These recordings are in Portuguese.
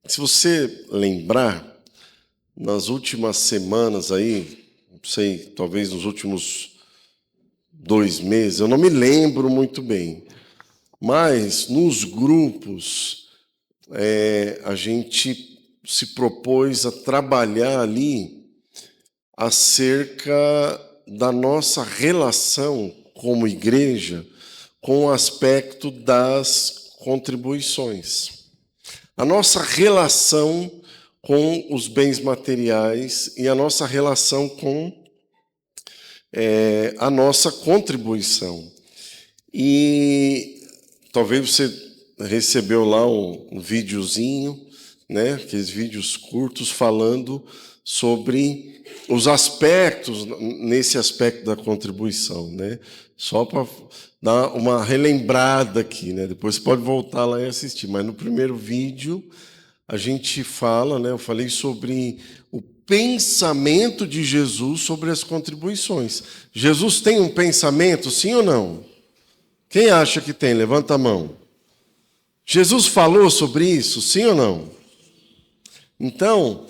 Se você lembrar, nas últimas semanas aí, não sei, talvez nos últimos 2 meses, eu não me lembro muito bem, mas nos grupos a gente se propôs a trabalhar ali acerca da nossa relação como igreja com o aspecto das contribuições. A nossa relação com os bens materiais e a nossa relação com a nossa contribuição. E talvez você recebeu lá um videozinho, né, aqueles vídeos curtos falando sobre os aspectos, nesse aspecto da contribuição, né? Só para dar uma relembrada aqui, né? Depois você pode voltar lá e assistir. Mas no primeiro vídeo a gente fala, né? Eu falei sobre o pensamento de Jesus sobre as contribuições. Jesus tem um pensamento, sim ou não? Quem acha que tem? Levanta a mão. Jesus falou sobre isso, sim ou não? Então,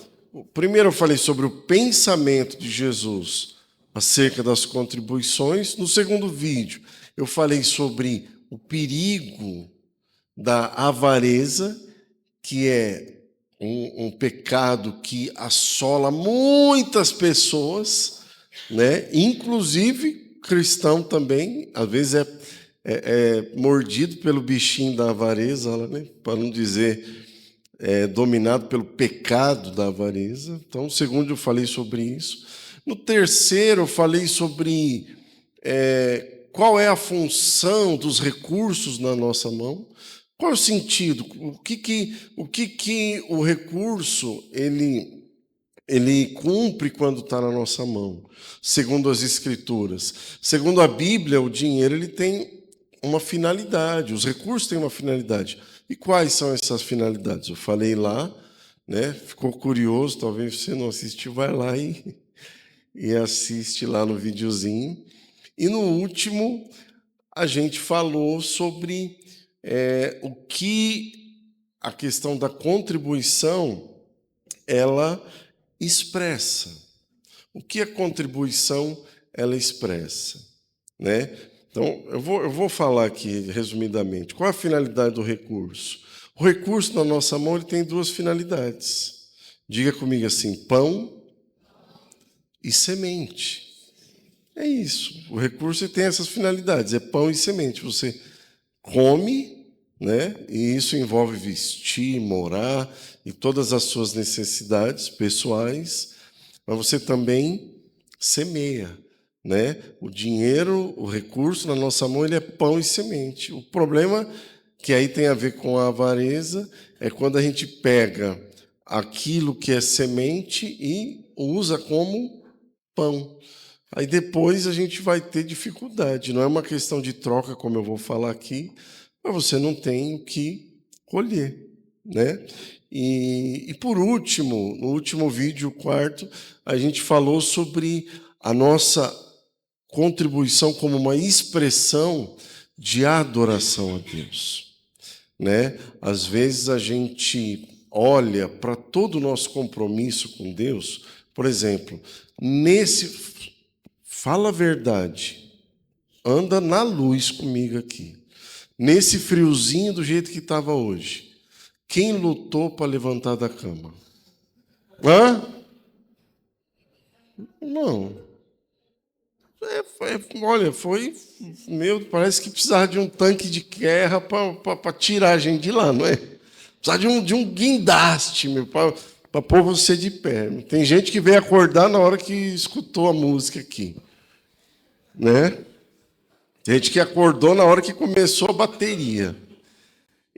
primeiro eu falei sobre o pensamento de Jesus acerca das contribuições. No segundo vídeo, eu falei sobre o perigo da avareza, que é um pecado que assola muitas pessoas, né? Inclusive cristão também, às vezes é mordido pelo bichinho da avareza, né? Para não dizer dominado pelo pecado da avareza. Então, no segundo eu falei sobre isso. No terceiro eu falei sobre qual é a função dos recursos na nossa mão. Qual é o sentido? O que o recurso ele cumpre quando está na nossa mão, segundo as Escrituras? Segundo a Bíblia, o dinheiro ele tem uma finalidade, os recursos têm uma finalidade. E quais são essas finalidades? Eu falei lá, né? Ficou curioso, talvez você não assistiu, vai lá e assiste lá no videozinho. E no último, a gente falou sobre o que a questão da contribuição ela expressa. O que a contribuição ela expressa, né? Então, eu vou falar aqui resumidamente. Qual a finalidade do recurso? O recurso na nossa mão ele tem 2 finalidades. Diga comigo assim: pão e semente. É isso. O recurso tem essas finalidades, é pão e semente. Você come, né? E isso envolve vestir, morar e todas as suas necessidades pessoais, mas você também semeia, né? O dinheiro, o recurso na nossa mão, ele é pão e semente. O problema que aí tem a ver com a avareza é quando a gente pega aquilo que é semente e usa como pão. Aí depois a gente vai ter dificuldade. Não é uma questão de troca, como eu vou falar aqui, mas você não tem o que colher, né? E por último, no último vídeo, o quarto, a gente falou sobre a nossa contribuição como uma expressão de adoração a Deus, né? Às vezes a gente olha para todo o nosso compromisso com Deus, por exemplo, fala a verdade, anda na luz comigo aqui. Nesse friozinho do jeito que estava hoje, quem lutou para levantar da cama? Hã? Não. Olha, parece que precisava de um tanque de guerra para tirar a gente de lá, não é? Precisava de um guindaste, para pôr você de pé. Tem gente que veio acordar na hora que escutou a música aqui, né? Tem gente que acordou na hora que começou a bateria.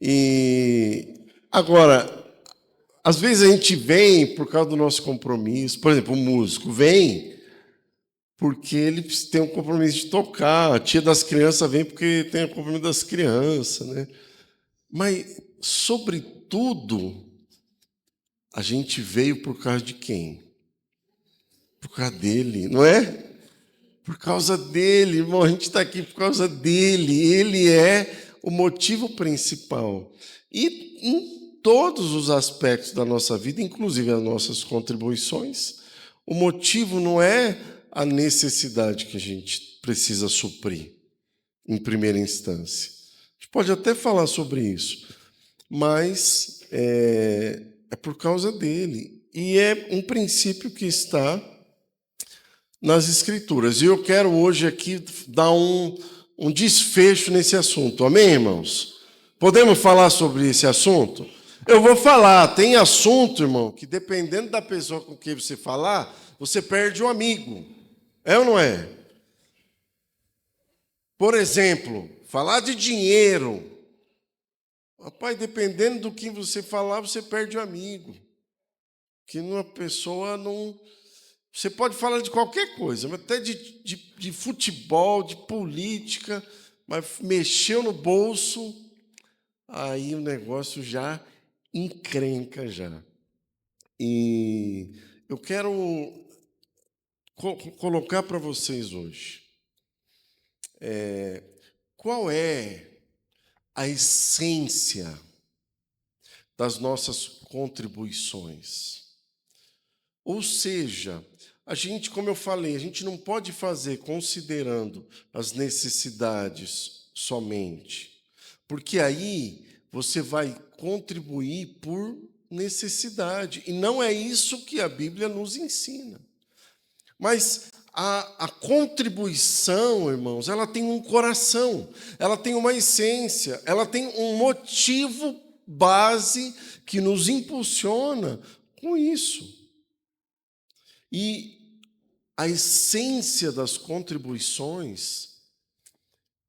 E agora, às vezes a gente vem por causa do nosso compromisso. Por exemplo, o músico vem porque ele tem um compromisso de tocar. A tia das crianças vem porque tem o compromisso das crianças, né? Mas, sobretudo, a gente veio por causa de quem? Por causa dele, não é? Por causa dele, irmão, a gente está aqui por causa dele. Ele é o motivo principal. E todos os aspectos da nossa vida, inclusive as nossas contribuições. O motivo não é a necessidade que a gente precisa suprir, em primeira instância. A gente pode até falar sobre isso, mas é por causa dele. E é um princípio que está nas Escrituras. E eu quero hoje aqui dar um desfecho nesse assunto. Amém, irmãos? Podemos falar sobre esse assunto? Eu vou falar. Tem assunto, irmão, que dependendo da pessoa com quem você falar, você perde um amigo. É ou não é? Por exemplo, falar de dinheiro. Rapaz, dependendo do que você falar, você perde um amigo. Que uma pessoa não... Você pode falar de qualquer coisa, até de futebol, de política, mas mexeu no bolso, aí o negócio já encrenca já. E eu quero colocar para vocês hoje qual é a essência das nossas contribuições. Ou seja, a gente, como eu falei, a gente não pode fazer considerando as necessidades somente, porque aí você vai contribuir por necessidade, e não é isso que a Bíblia nos ensina. Mas a contribuição, irmãos, ela tem um coração, ela tem uma essência, ela tem um motivo base que nos impulsiona com isso. E a essência das contribuições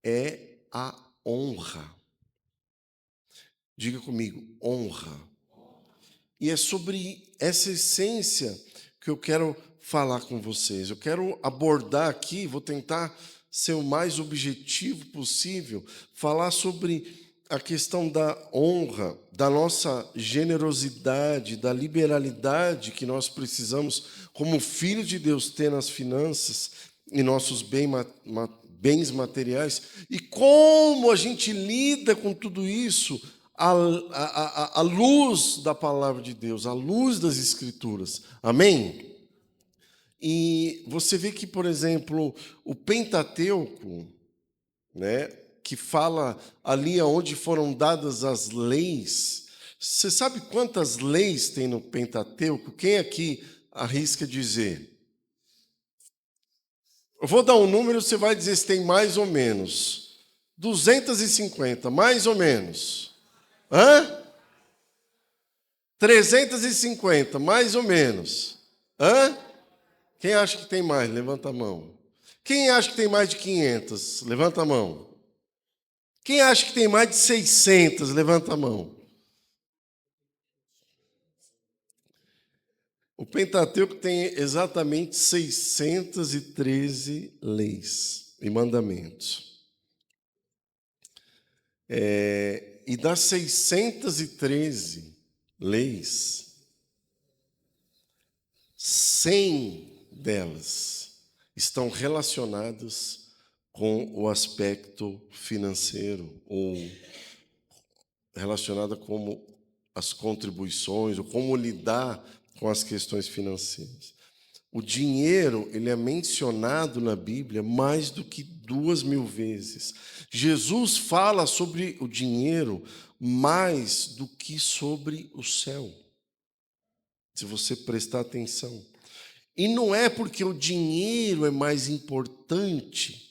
é a honra. Diga comigo, honra. E é sobre essa essência que eu quero falar com vocês. Eu quero abordar aqui, vou tentar ser o mais objetivo possível, falar sobre a questão da honra, da nossa generosidade, da liberalidade que nós precisamos, como filhos de Deus, ter nas finanças e nossos bens materiais, e como a gente lida com tudo isso à luz da palavra de Deus, à luz das Escrituras. Amém? E você vê que, por exemplo, o Pentateuco, né, que fala ali onde foram dadas as leis. Você sabe quantas leis tem no Pentateuco? Quem aqui arrisca dizer? Eu vou dar um número, você vai dizer se tem mais ou menos. 250, mais ou menos. Hã? 350, mais ou menos. Hã? Quem acha que tem mais? Levanta a mão. Quem acha que tem mais de 500? Levanta a mão. Quem acha que tem mais de 600? Levanta a mão. O Pentateuco tem exatamente 613 leis e mandamentos. E das 613 leis, 100 delas estão relacionadas com o aspecto financeiro, ou relacionada com as contribuições, ou como lidar com as questões financeiras. O dinheiro, ele é mencionado na Bíblia mais do que 2.000 vezes. Jesus fala sobre o dinheiro mais do que sobre o céu, se você prestar atenção. E não é porque o dinheiro é mais importante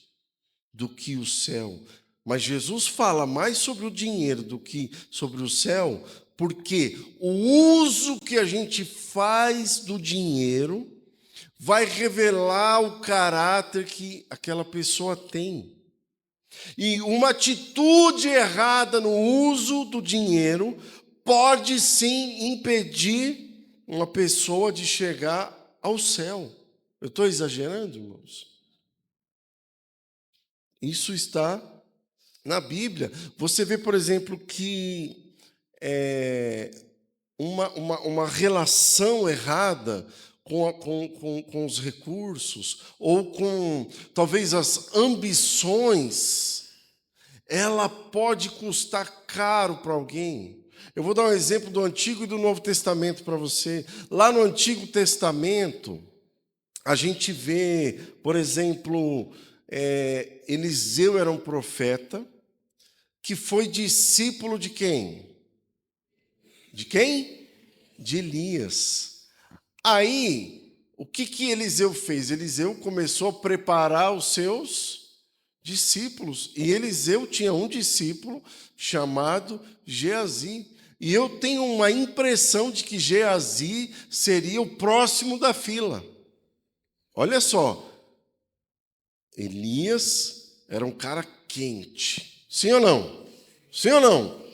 do que o céu, mas Jesus fala mais sobre o dinheiro do que sobre o céu, porque o uso que a gente faz do dinheiro vai revelar o caráter que aquela pessoa tem. E uma atitude errada no uso do dinheiro pode sim impedir uma pessoa de chegar ao céu. Eu estou exagerando, irmãos? Isso está na Bíblia. Você vê, por exemplo, que uma relação errada com os recursos, ou com talvez as ambições, ela pode custar caro para alguém. Eu vou dar um exemplo do Antigo e do Novo Testamento para você. Lá no Antigo Testamento, a gente vê, por exemplo, Eliseu era um profeta que foi discípulo de quem? De quem? De Elias. Aí, o que Eliseu fez? Eliseu começou a preparar os seus discípulos. E Eliseu tinha um discípulo chamado Geazi. E eu tenho uma impressão de que Geazi seria o próximo da fila. Olha só, Elias era um cara quente. Sim ou não? Sim ou não?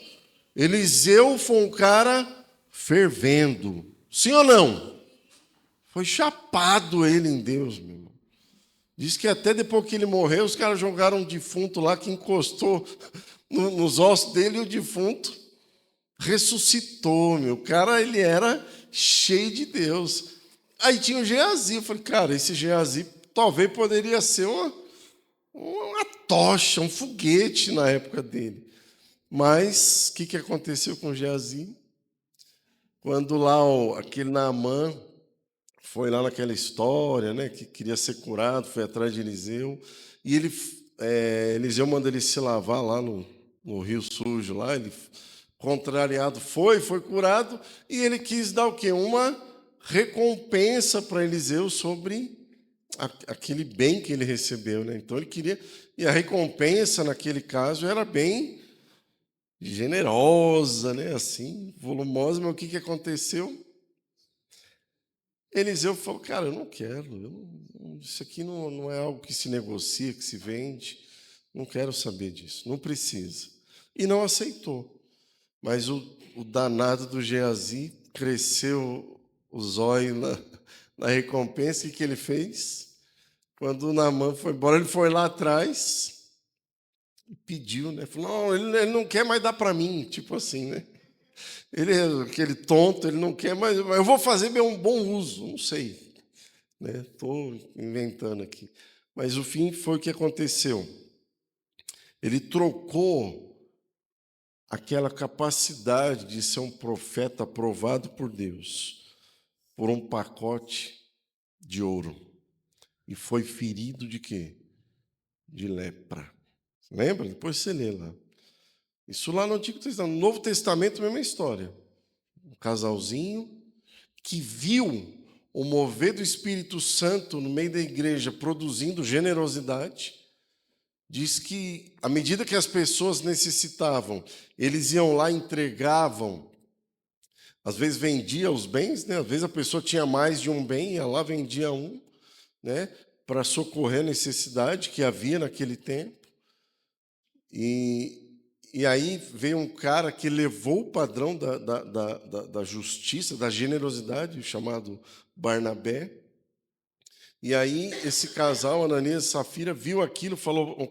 Eliseu foi um cara fervendo. Sim ou não? Foi chapado ele em Deus, meu irmão. Diz que até depois que ele morreu, os caras jogaram um defunto lá que encostou nos ossos dele e o defunto ressuscitou, meu. O cara, ele era cheio de Deus. Aí tinha o Geazi. Eu falei, cara, esse Geazi talvez poderia ser uma tocha, um foguete na época dele. Mas o que aconteceu com Geazi? Quando lá aquele Naamã foi lá naquela história, né, que queria ser curado, foi atrás de Eliseu, e Eliseu manda ele se lavar lá no rio sujo, lá, ele, contrariado, foi curado, e ele quis dar o quê? Uma recompensa para Eliseu sobre aquele bem que ele recebeu, né? Então ele queria, e a recompensa naquele caso era bem generosa, né? Assim, volumosa, mas o que aconteceu? Eliseu falou, cara, eu não quero, isso aqui não é algo que se negocia, que se vende, não quero saber disso, não precisa. E não aceitou. Mas o danado do Geazi cresceu os olhos na recompensa, e o que ele fez? Quando o Naamã foi embora, ele foi lá atrás e pediu, né? Falou, não, ele não quer mais dar para mim, tipo assim, né? Ele é aquele tonto, ele não quer, mas eu vou fazer um bom uso, não sei. Estou inventando aqui. Mas o fim foi o que aconteceu. Ele trocou aquela capacidade de ser um profeta aprovado por Deus por um pacote de ouro. E foi ferido de quê? De lepra. Lembra? Depois você lê lá. Isso lá no Antigo Testamento. No Novo Testamento, a mesma história. Um casalzinho que viu o mover do Espírito Santo no meio da igreja produzindo generosidade. Diz que, à medida que as pessoas necessitavam, eles iam lá e entregavam. Às vezes vendia os bens, né? Às vezes a pessoa tinha mais de um bem, ia lá, vendia um, né? Para socorrer a necessidade que havia naquele tempo. E aí veio um cara que levou o padrão da justiça, da generosidade, chamado Barnabé. E aí esse casal, Ananias e Safira, viu aquilo,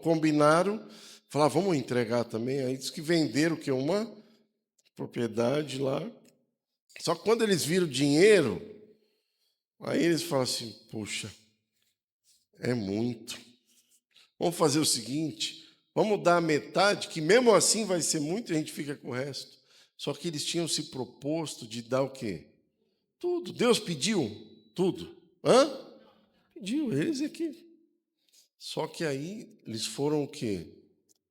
combinaram, falaram, vamos entregar também. Aí diz que venderam que uma propriedade lá. Só que quando eles viram dinheiro, aí eles falaram assim, poxa, é muito. Vamos fazer o seguinte, vamos dar a metade, que mesmo assim vai ser muito, e a gente fica com o resto. Só que eles tinham se proposto de dar o quê? Tudo. Deus pediu tudo. Hã? Pediu, eles aqui. Só que aí eles foram o quê?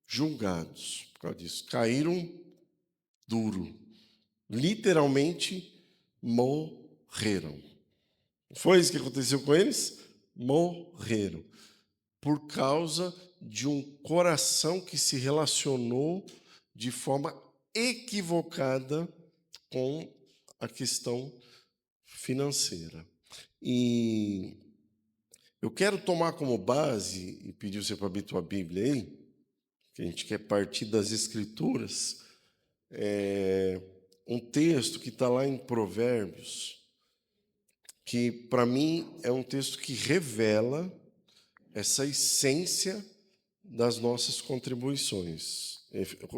Julgados por causa disso. Caíram duro. Literalmente morreram. Foi isso que aconteceu com eles? Morreram. Por causa de um coração que se relacionou de forma equivocada com a questão financeira. E eu quero tomar como base, e pedir você para abrir tua Bíblia aí, que a gente quer partir das Escrituras, um texto que está lá em Provérbios, que para mim é um texto que revela essa essência das nossas contribuições.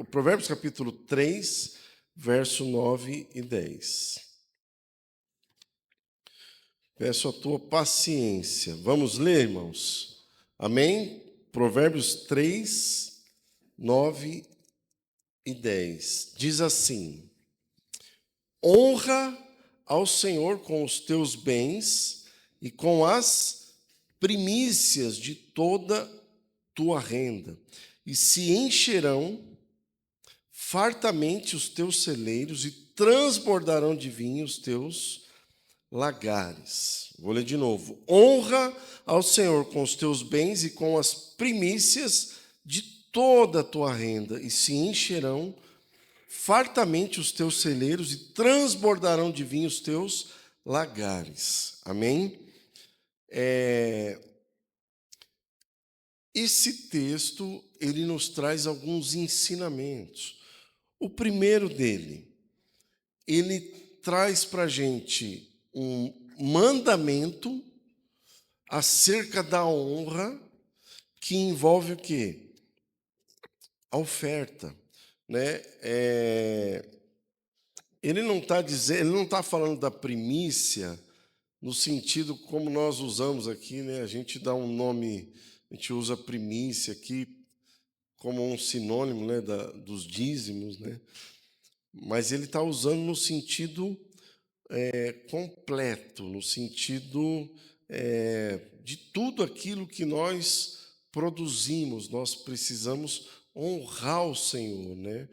Provérbios capítulo 3, verso 9 e 10. Peço a tua paciência. Vamos ler, irmãos? Amém? Provérbios 3, 9 e 10. Diz assim, honra ao Senhor com os teus bens e com as primícias de toda tua renda, e se encherão fartamente os teus celeiros e transbordarão de vinho os teus lagares. Vou ler de novo. Honra ao Senhor com os teus bens e com as primícias de toda a tua renda, e se encherão fartamente os teus celeiros e transbordarão de vinho os teus lagares. Amém? Esse texto, ele nos traz alguns ensinamentos. O primeiro dele, ele traz para a gente um mandamento acerca da honra, que envolve o quê? A oferta, né? Ele não está falando da primícia no sentido como nós usamos aqui, né? A gente dá um nome, a gente usa primícia aqui como um sinônimo, né, dos dízimos, né? Mas ele está usando no sentido completo, no sentido de tudo aquilo que nós produzimos, nós precisamos honrar o Senhor, né?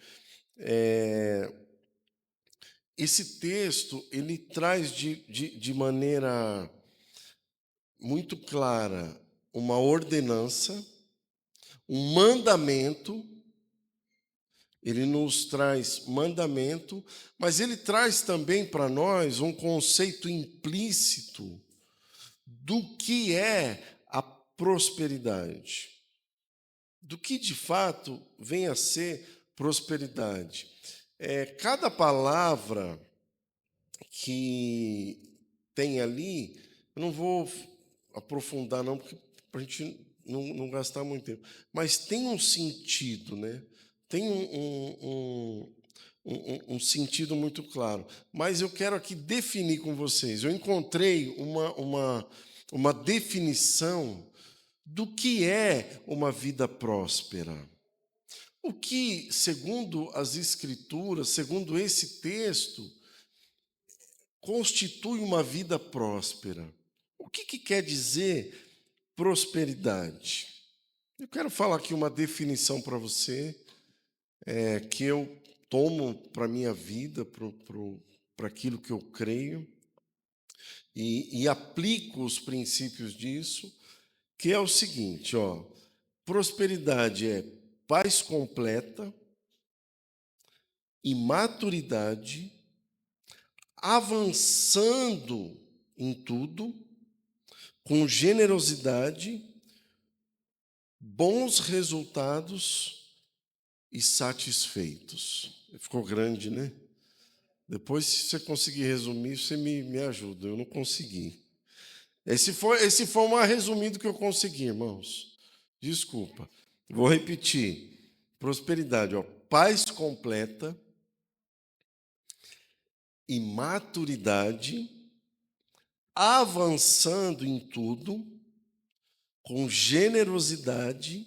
Esse texto, ele traz de maneira muito clara uma ordenança, um mandamento. Ele nos traz mandamento, mas ele traz também para nós um conceito implícito do que é a prosperidade, do que de fato vem a ser prosperidade. Cada palavra que tem ali, eu não vou aprofundar não, para a gente não gastar muito tempo, mas tem um sentido, né? Tem um sentido muito claro. Mas eu quero aqui definir com vocês. Eu encontrei uma definição do que é uma vida próspera. O que, segundo as Escrituras, segundo esse texto, constitui uma vida próspera? O que quer dizer prosperidade? Eu quero falar aqui uma definição para você, que eu tomo para a minha vida, para aquilo que eu creio, e aplico os princípios disso, que é o seguinte, prosperidade é paz completa e maturidade, avançando em tudo, com generosidade, bons resultados e satisfeitos. Ficou grande, né? Depois, se você conseguir resumir, você me ajuda. Eu não consegui. Esse foi o mais resumido que eu consegui, irmãos. Desculpa. Vou repetir. Prosperidade, paz completa e maturidade, avançando em tudo, com generosidade,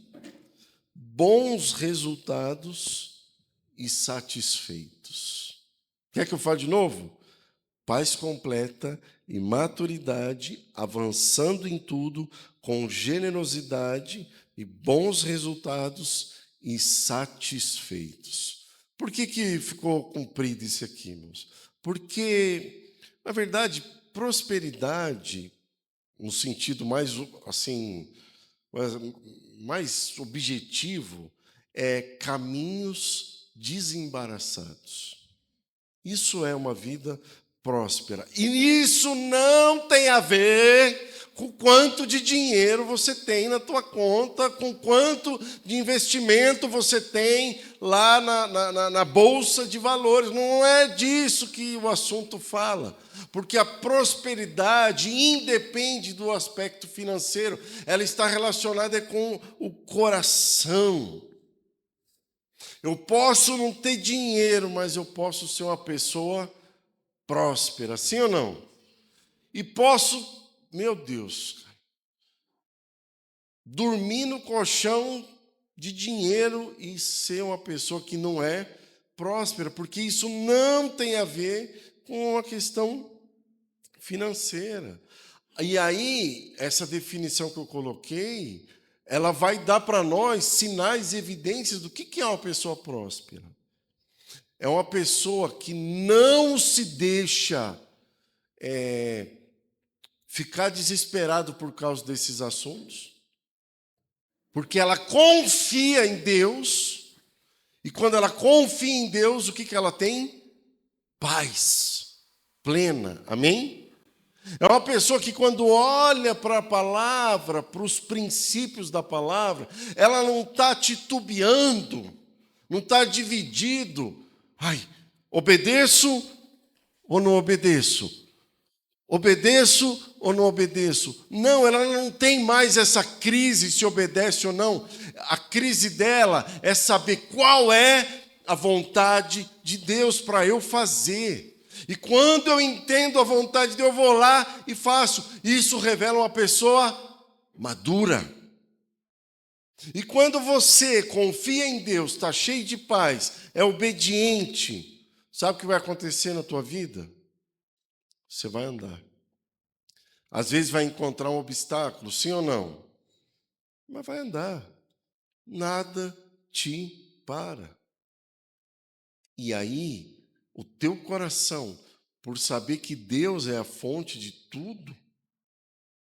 bons resultados e satisfeitos. Quer que eu fale de novo? Paz completa e maturidade, avançando em tudo, com generosidade e bons resultados e satisfeitos. Por que ficou comprido isso aqui, irmãos? Porque, na verdade, prosperidade, no sentido mais assim, mais objetivo, é caminhos desembaraçados. Isso é uma vida próspera. E isso não tem a ver com quanto de dinheiro você tem na tua conta, com quanto de investimento você tem lá na Bolsa de Valores. Não é disso que o assunto fala. Porque a prosperidade independe do aspecto financeiro. Ela está relacionada com o coração. Eu posso não ter dinheiro, mas eu posso ser uma pessoa próspera, sim ou não? E posso, meu Deus, dormir no colchão de dinheiro e ser uma pessoa que não é próspera, porque isso não tem a ver com uma questão financeira. E aí, essa definição que eu coloquei, ela vai dar para nós sinais e evidências do que é uma pessoa próspera. É uma pessoa que não se deixa ficar desesperado por causa desses assuntos, porque ela confia em Deus, e quando ela confia em Deus, o que ela tem? Paz plena, amém? É uma pessoa que quando olha para a palavra, para os princípios da palavra, ela não está titubeando, não está dividido. Ai, obedeço ou não obedeço? Obedeço ou não obedeço? Não, ela não tem mais essa crise se obedece ou não. A crise dela é saber qual é a vontade de Deus para eu fazer. E quando eu entendo a vontade de Deus, eu vou lá e faço. Isso revela uma pessoa madura. E quando você confia em Deus, está cheio de paz, é obediente, sabe o que vai acontecer na tua vida? Você vai andar. Às vezes vai encontrar um obstáculo, sim ou não? Mas vai andar. Nada te para. E aí, o teu coração, por saber que Deus é a fonte de tudo,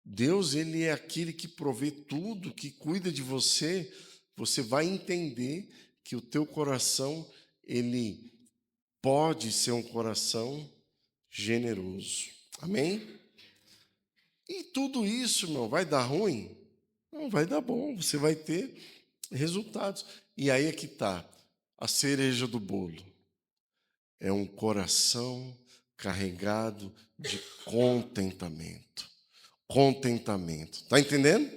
Deus, ele é aquele que provê tudo, que cuida de você, você vai entender que o teu coração, ele pode ser um coração generoso. Amém? E tudo isso, irmão, vai dar ruim? Não, vai dar bom, você vai ter resultados. E aí é que está a cereja do bolo. É um coração carregado de contentamento. Contentamento. Está entendendo?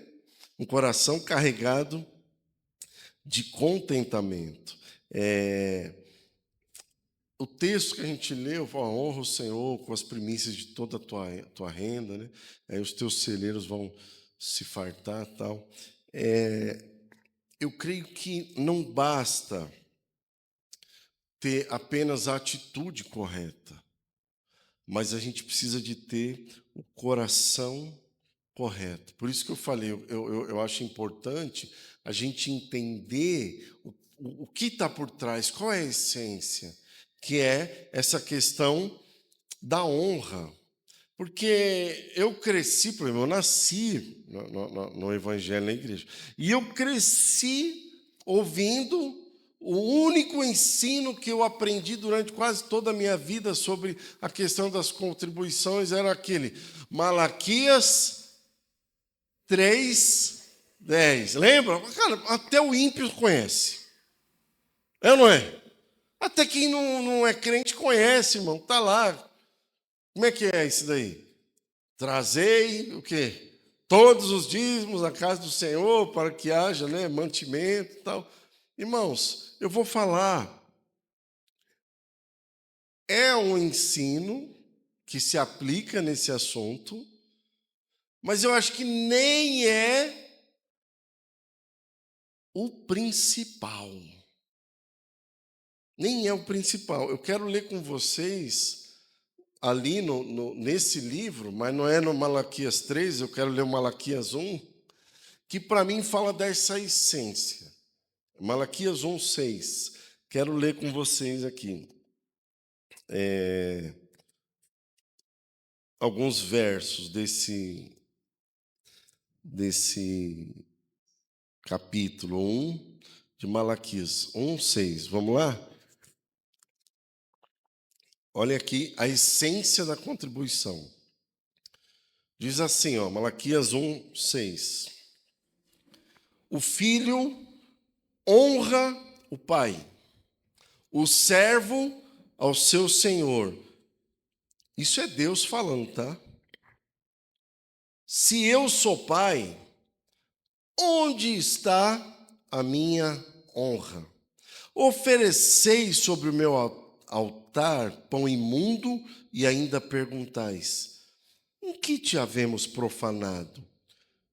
Um coração carregado de contentamento. O texto que a gente leu, honra o Senhor com as primícias de toda a tua renda, né? Aí os teus celeiros vão se fartar, tal. Eu creio que não basta ter apenas a atitude correta, mas a gente precisa de ter o coração correto. Por isso que eu falei, eu acho importante a gente entender o que está por trás, qual é a essência, que é essa questão da honra. Porque eu cresci, por exemplo, eu nasci no Evangelho, na igreja, e eu cresci ouvindo o único ensino que eu aprendi durante quase toda a minha vida sobre a questão das contribuições era aquele, Malaquias 3:10. Lembra? Cara, até o ímpio conhece. É ou não é? Até quem não é crente conhece, irmão. Está lá. Como é que é isso daí? Trazei o quê? Todos os dízimos à casa do Senhor para que haja, né, mantimento e tal. Irmãos, eu vou falar. É um ensino que se aplica nesse assunto, mas eu acho que nem é o principal. Nem é o principal. Eu quero ler com vocês ali nesse livro, mas não é no Malaquias 3, eu quero ler o Malaquias 1, que para mim fala dessa essência. Malaquias 1:6. Quero ler com vocês aqui. Alguns versos desse capítulo 1 de Malaquias 1:6. Vamos lá? Olha aqui a essência da contribuição. Diz assim, ó, Malaquias 1:6. O filho honra o pai, o servo ao seu senhor. Isso é Deus falando, tá? Se eu sou pai, onde está a minha honra? Ofereceis sobre o meu altar pão imundo e ainda perguntais: em que te havemos profanado?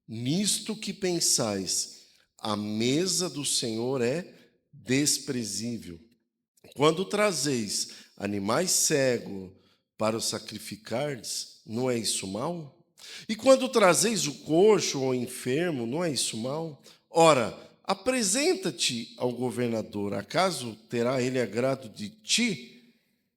Nisto que pensais, a mesa do Senhor é desprezível. Quando trazeis animais cegos para o sacrificardes, não é isso mal? E quando trazeis o coxo ou o enfermo, não é isso mal? Ora, apresenta-te ao governador, acaso terá ele agrado de ti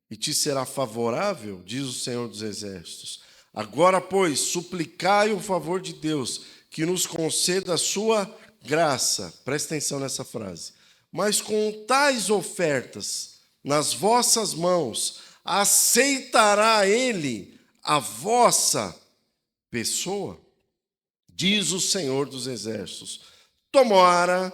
e te será favorável, diz o Senhor dos Exércitos. Agora, pois, suplicai o favor de Deus, que nos conceda a sua graça. Presta atenção nessa frase. Mas com tais ofertas nas vossas mãos, aceitará ele a vossa pessoa? Diz o Senhor dos Exércitos. Tomara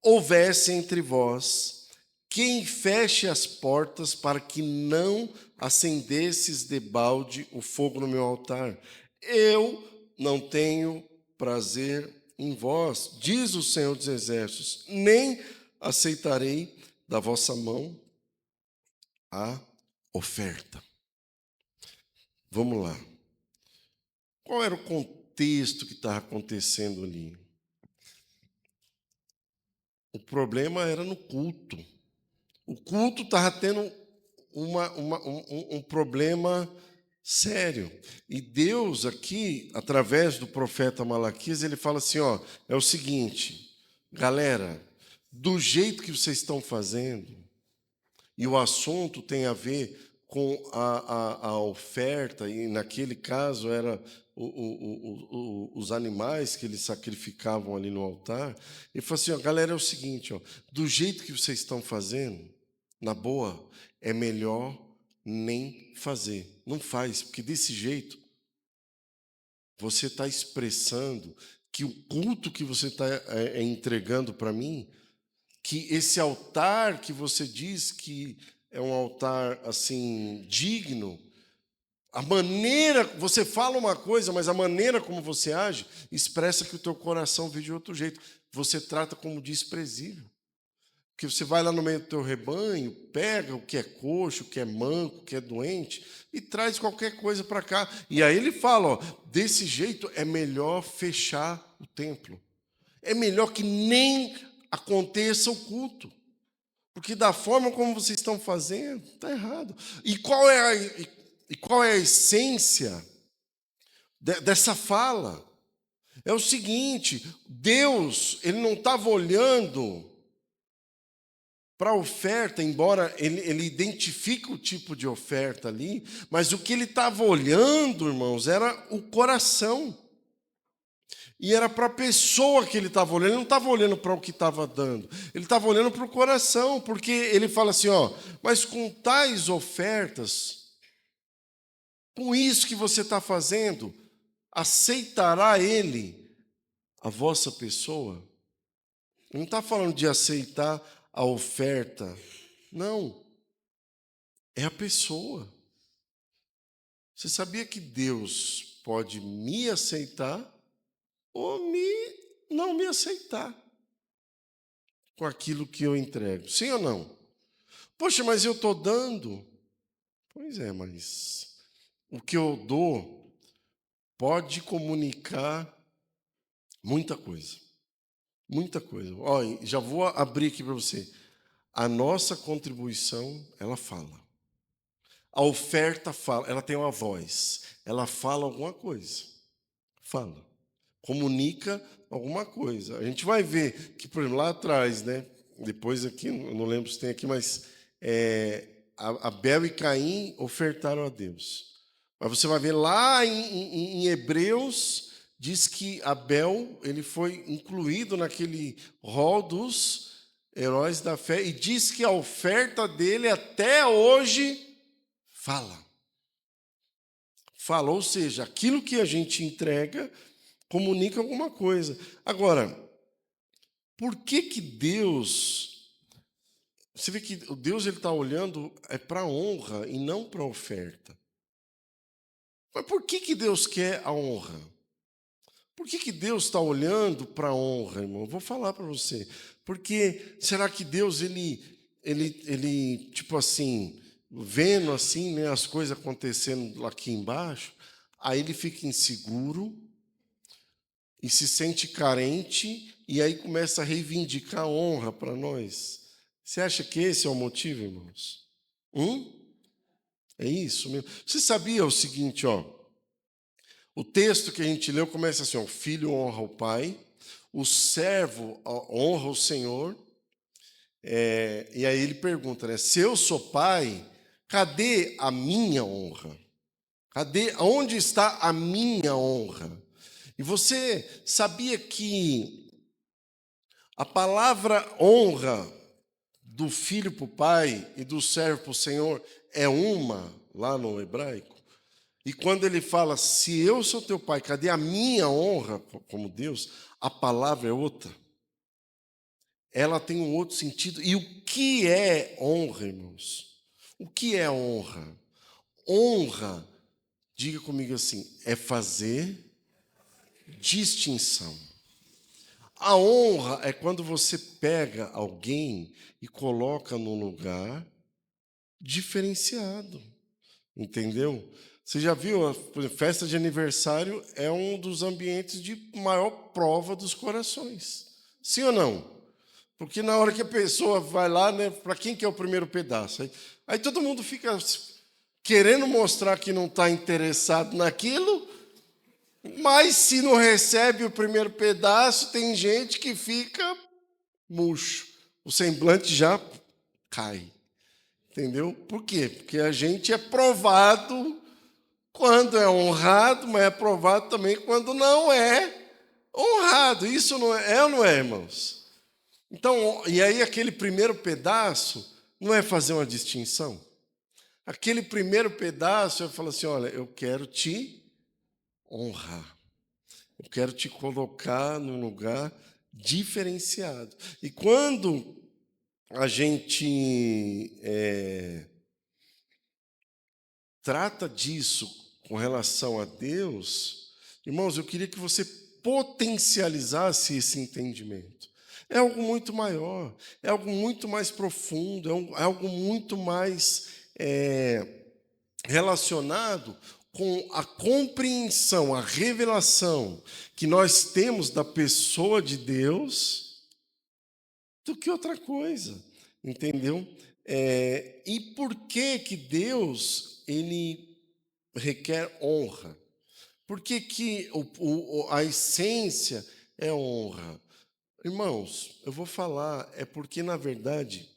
houvesse entre vós quem feche as portas para que não acendesses debalde o fogo no meu altar. Eu não tenho prazer em vós, diz o Senhor dos Exércitos, nem aceitarei da vossa mão a oferta. Vamos lá. Qual era o contexto que estava acontecendo ali? O problema era no culto. O culto estava tendo um problema sério. E Deus aqui, através do profeta Malaquias, ele fala assim, ó, é o seguinte, galera, do jeito que vocês estão fazendo, e o assunto tem a ver com a oferta, e naquele caso era os animais que eles sacrificavam ali no altar. Ele falou assim, ó, galera, é o seguinte, ó, do jeito que vocês estão fazendo, na boa, é melhor nem fazer. Não faz, porque desse jeito você está expressando que o culto que você está entregando para mim, que esse altar que você diz que é um altar assim digno, a maneira, você fala uma coisa, mas a maneira como você age expressa que o teu coração vive de outro jeito. Você trata como desprezível. Porque você vai lá no meio do teu rebanho, pega o que é coxo, o que é manco, o que é doente e traz qualquer coisa para cá. E aí ele fala, ó, desse jeito é melhor fechar o templo. É melhor que nem aconteça o culto. Porque da forma como vocês estão fazendo, está errado. E qual é a essência dessa fala? É o seguinte, Deus, ele não estava olhando para a oferta, embora ele identifique o tipo de oferta ali, mas o que ele estava olhando, irmãos, era o coração. E era para a pessoa que ele estava olhando, ele não estava olhando para o que estava dando, ele estava olhando para o coração, porque ele fala assim, ó, mas com tais ofertas, com isso que você está fazendo, aceitará ele a vossa pessoa? Ele não está falando de aceitar a oferta, não, é a pessoa. Você sabia que Deus pode me aceitar ou não me aceitar com aquilo que eu entrego? Sim ou não? Poxa, mas eu estou dando. Pois é, mas o que eu dou pode comunicar muita coisa. Muita coisa. Olha, já vou abrir aqui para você. A nossa contribuição, ela fala. A oferta fala, ela tem uma voz. Ela fala alguma coisa. Fala. Comunica alguma coisa. A gente vai ver que, por exemplo, lá atrás, né? Depois aqui, eu não lembro se tem aqui, mas Abel e Caim ofertaram a Deus. Mas você vai ver lá em Hebreus, diz que Abel ele foi incluído naquele rol dos heróis da fé, e diz que a oferta dele até hoje fala. Fala, ou seja, aquilo que a gente entrega comunica alguma coisa. Agora, por que Deus... Você vê que Deus está olhando para a honra e não para a oferta. Mas por que Deus quer a honra? Por que Deus está olhando para a honra, irmão? Vou falar para você. Porque será que Deus, ele tipo assim, vendo assim, né, as coisas acontecendo aqui embaixo, aí ele fica inseguro e se sente carente e aí começa a reivindicar honra para nós? Você acha que esse é o motivo, irmãos? É isso mesmo. Você sabia o seguinte, ó? O texto que a gente leu começa assim: ó, o filho honra o pai, o servo honra o senhor. E aí ele pergunta, né? Se eu sou pai, cadê a minha honra? Onde está a minha honra? E você sabia que a palavra honra do filho para o pai e do servo para o senhor é uma lá no hebraico? E quando ele fala, se eu sou teu pai, cadê a minha honra como Deus? A palavra é outra. Ela tem um outro sentido. E o que é honra, irmãos? O que é honra? Honra, diga comigo assim, é fazer distinção. A honra é quando você pega alguém e coloca num lugar diferenciado. Entendeu? Você já viu, por exemplo, festa de aniversário é um dos ambientes de maior prova dos corações. Sim ou não? Porque na hora que a pessoa vai lá, né, para quem que é o primeiro pedaço? Aí todo mundo fica querendo mostrar que não está interessado naquilo, mas se não recebe o primeiro pedaço, tem gente que fica murcho. O semblante já cai. Entendeu? Por quê? Porque a gente é provado quando é honrado, mas é provado também quando não é honrado. Isso não é ou não é, irmãos? Então, e aí aquele primeiro pedaço não é fazer uma distinção? Aquele primeiro pedaço é falar assim, olha, eu quero te honrar. Eu quero te colocar num lugar diferenciado. E quando a gente trata disso com relação a Deus, irmãos, eu queria que você potencializasse esse entendimento. É algo muito maior, é algo muito mais profundo, é algo muito mais relacionado com a compreensão, a revelação que nós temos da pessoa de Deus do que outra coisa, entendeu? E por que Deus ele requer honra? Por que a essência é honra? Irmãos, eu vou falar, é porque, na verdade,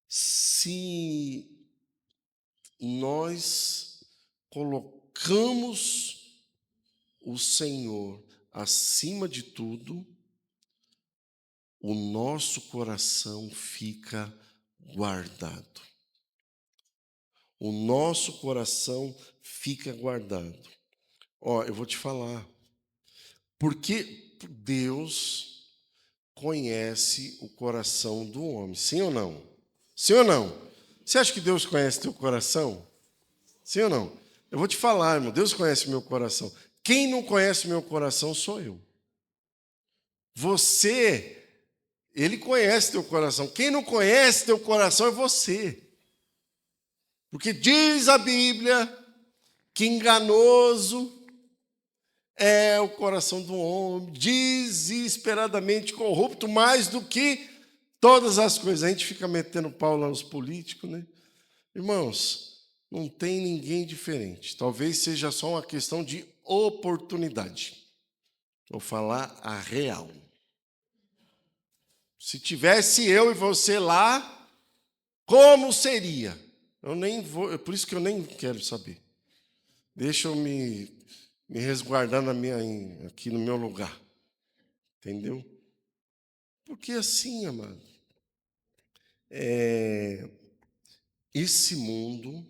se nós colocamos o Senhor acima de tudo, o nosso coração fica guardado. O nosso coração fica guardado. Ó, eu vou te falar. Porque Deus conhece o coração do homem. Sim ou não? Sim ou não? Você acha que Deus conhece teu coração? Sim ou não? Eu vou te falar, irmão. Deus conhece meu coração. Quem não conhece meu coração sou eu. Você, ele conhece teu coração. Quem não conhece teu coração é você. Porque diz a Bíblia que enganoso é o coração do homem, desesperadamente corrupto, mais do que todas as coisas. A gente fica metendo pau lá nos políticos, né? Irmãos, não tem ninguém diferente. Talvez seja só uma questão de oportunidade. Vou falar a real. Se tivesse eu e você lá, como seria? Eu nem vou, é por isso que eu nem quero saber. Deixa eu me resguardar aqui no meu lugar. Entendeu? Porque assim, amado, esse mundo,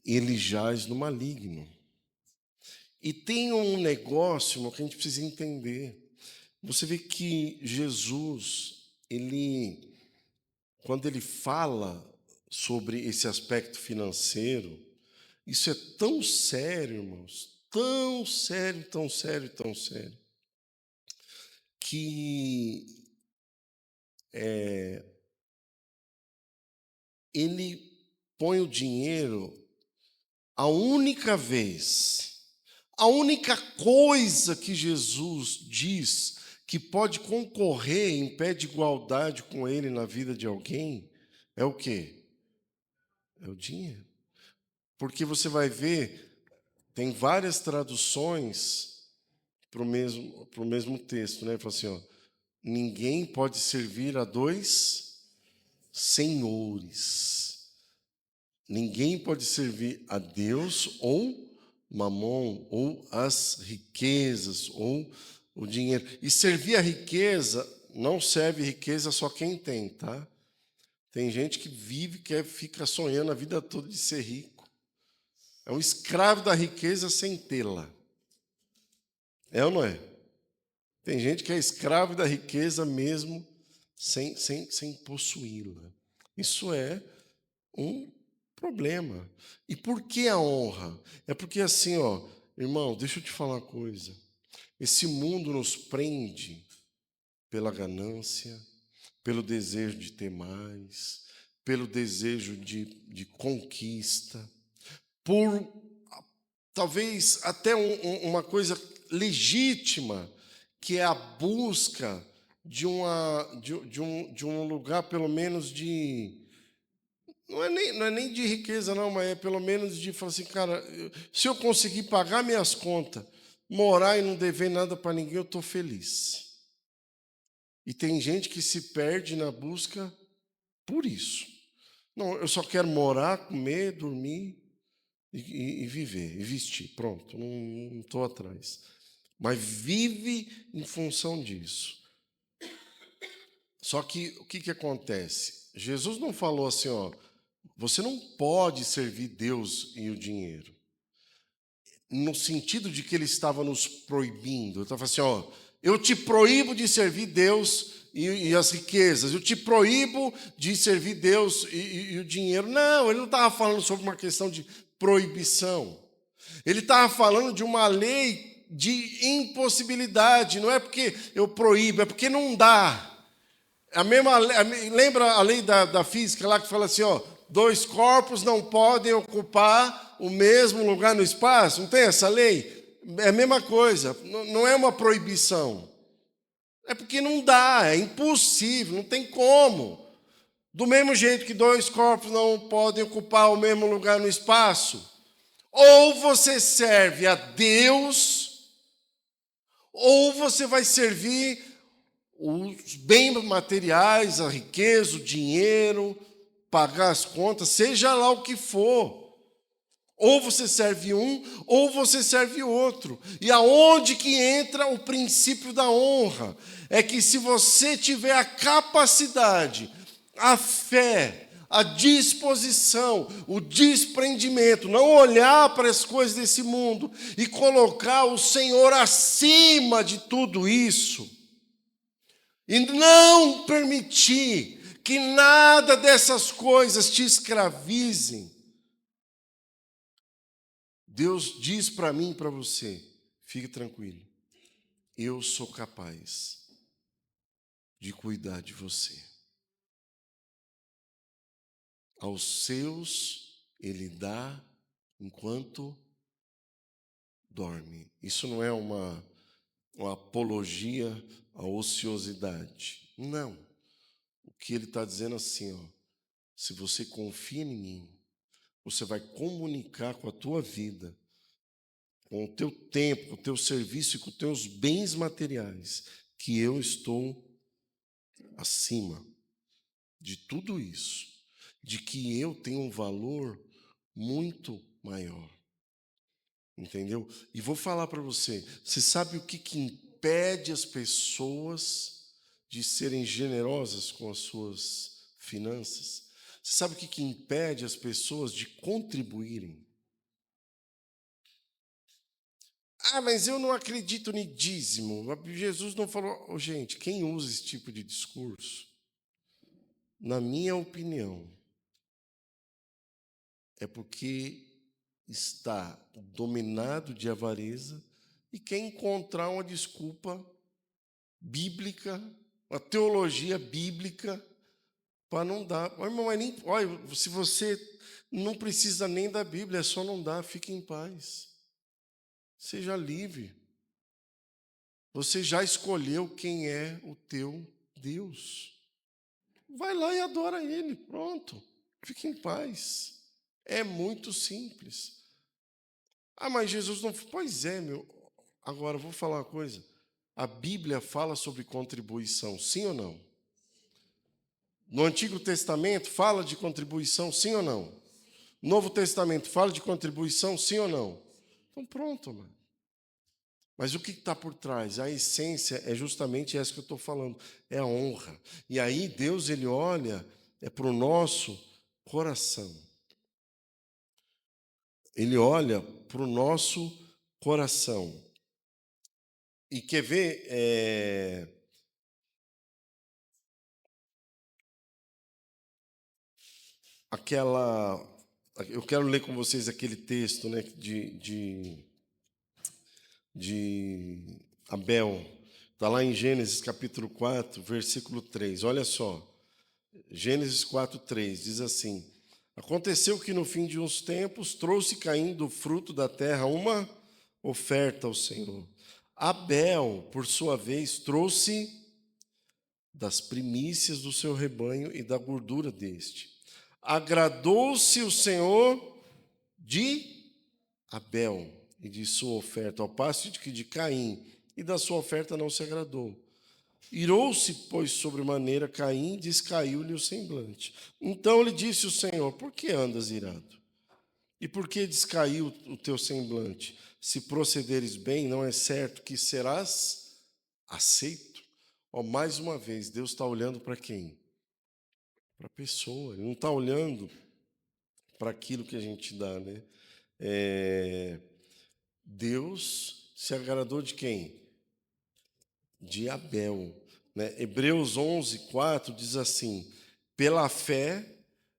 ele jaz no maligno. E tem um negócio, irmão, que a gente precisa entender. Você vê que Jesus, quando ele fala sobre esse aspecto financeiro, isso é tão sério, irmãos, tão sério, tão sério, tão sério, que ele põe o dinheiro a única vez, a única coisa que Jesus diz que pode concorrer em pé de igualdade com ele na vida de alguém é o quê? É o dinheiro. Porque você vai ver, tem várias traduções para o mesmo texto, né? Fala assim, ó, ninguém pode servir a dois senhores. Ninguém pode servir a Deus ou Mamon, ou as riquezas, ou o dinheiro. E servir a riqueza, não serve riqueza só quem tem, tá? Tem gente que vive, fica sonhando a vida toda de ser rico. É um escravo da riqueza sem tê-la. É ou não é? Tem gente que é escravo da riqueza mesmo sem possuí-la. Isso é um problema. E por que a honra? É porque assim, ó, irmão, deixa eu te falar uma coisa. Esse mundo nos prende pela ganância, pelo desejo de ter mais, pelo desejo de conquista, por talvez até uma coisa legítima, que é a busca de um lugar, pelo menos, de. Não é nem de riqueza, não, mas é pelo menos de falar assim, cara, se eu conseguir pagar minhas contas, morar e não dever nada para ninguém, eu estou feliz. E tem gente que se perde na busca por isso. Não, eu só quero morar, comer, dormir e viver, e vestir. Pronto, não estou atrás. Mas vive em função disso. Só que o que acontece? Jesus não falou assim, ó, você não pode servir Deus e o dinheiro. No sentido de que ele estava nos proibindo. Ele estava assim, ó, eu te proíbo de servir Deus e as riquezas, eu te proíbo de servir Deus e o dinheiro. Não, ele não estava falando sobre uma questão de proibição. Ele estava falando de uma lei de impossibilidade. Não é porque eu proíbo, é porque não dá. Lembra a lei da física lá que fala assim, ó, dois corpos não podem ocupar o mesmo lugar no espaço? Não tem essa lei? É a mesma coisa, não é uma proibição. É porque não dá, é impossível, não tem como. Do mesmo jeito que dois corpos não podem ocupar o mesmo lugar no espaço, ou você serve a Deus, ou você vai servir os bens materiais, a riqueza, o dinheiro, pagar as contas, seja lá o que for. Ou você serve um, ou você serve outro. E aonde que entra o princípio da honra? É que se você tiver a capacidade, a fé, a disposição, o desprendimento, não olhar para as coisas desse mundo e colocar o Senhor acima de tudo isso, e não permitir que nada dessas coisas te escravizem, Deus diz para mim e para você, fique tranquilo, eu sou capaz de cuidar de você. Aos seus ele dá enquanto dorme. Isso não é uma apologia à ociosidade. Não. O que ele está dizendo assim, ó, se você confia em mim, você vai comunicar com a tua vida, com o teu tempo, com o teu serviço e com os teus bens materiais, que eu estou acima de tudo isso, de que eu tenho um valor muito maior. Entendeu? E vou falar para você, você sabe o que impede as pessoas de serem generosas com as suas finanças? Você sabe o que impede as pessoas de contribuírem? Ah, mas eu não acredito em dízimo. Jesus não falou. Oh, gente, quem usa esse tipo de discurso, na minha opinião, é porque está dominado de avareza e quer encontrar uma desculpa bíblica, uma teologia bíblica para não dar. Olha, se você não precisa nem da Bíblia, é só não dar, fique em paz. Seja livre. Você já escolheu quem é o teu Deus. Vai lá e adora Ele, pronto. Fique em paz. É muito simples. Ah, mas Jesus não. Pois é, meu. Agora, eu vou falar uma coisa. A Bíblia fala sobre contribuição, sim ou não? No Antigo Testamento fala de contribuição, sim ou não? Novo Testamento fala de contribuição, sim ou não? Então pronto, mano. Mas o que está por trás? A essência é justamente essa que eu estou falando, é a honra. E aí Deus ele olha para o nosso coração. Ele olha para o nosso coração. E quer ver aquela. Eu quero ler com vocês aquele texto, né, de Abel. Está lá em Gênesis capítulo 4, versículo 3. Olha só. Gênesis 4, 3 diz assim: Aconteceu que no fim de uns tempos trouxe Caim do fruto da terra uma oferta ao Senhor. Abel, por sua vez, trouxe das primícias do seu rebanho e da gordura deste. Agradou-se o Senhor de Abel e de sua oferta, ao passo de que de Caim e da sua oferta não se agradou. Irou-se, pois, sobremaneira Caim, e descaiu-lhe o semblante. Então lhe disse o Senhor: Por que andas irado? E por que descaiu o teu semblante? Se procederes bem, não é certo que serás aceito? Ó, mais uma vez, Deus está olhando para quem? Para a pessoa. Ele não está olhando para aquilo que a gente dá, né? Deus se agradou de quem? De Abel. Né? Hebreus 11, 4 diz assim: Pela fé,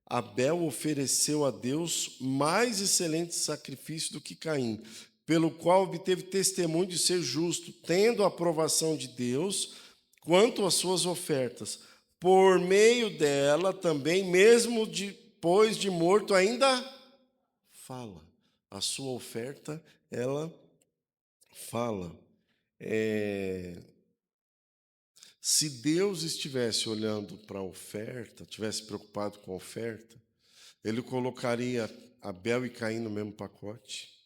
Abel ofereceu a Deus mais excelente sacrifício do que Caim, pelo qual obteve testemunho de ser justo, tendo a aprovação de Deus quanto às suas ofertas. Por meio dela também, mesmo depois de morto, ainda fala. A sua oferta, ela fala. Se Deus estivesse olhando para a oferta, estivesse preocupado com a oferta, ele colocaria Abel e Caim no mesmo pacote.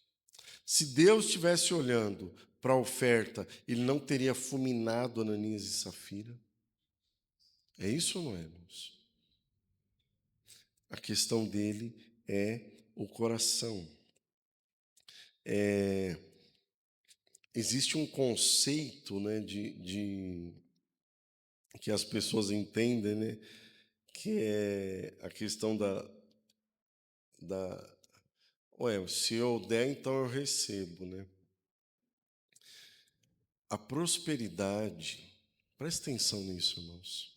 Se Deus estivesse olhando para a oferta, ele não teria fulminado Ananias e Safira. É isso ou não é, irmãos? A questão dele é o coração. Existe um conceito, né, que as pessoas entendem, né, que é a questão da ué, se eu der, então eu recebo, né? A prosperidade, presta atenção nisso, irmãos.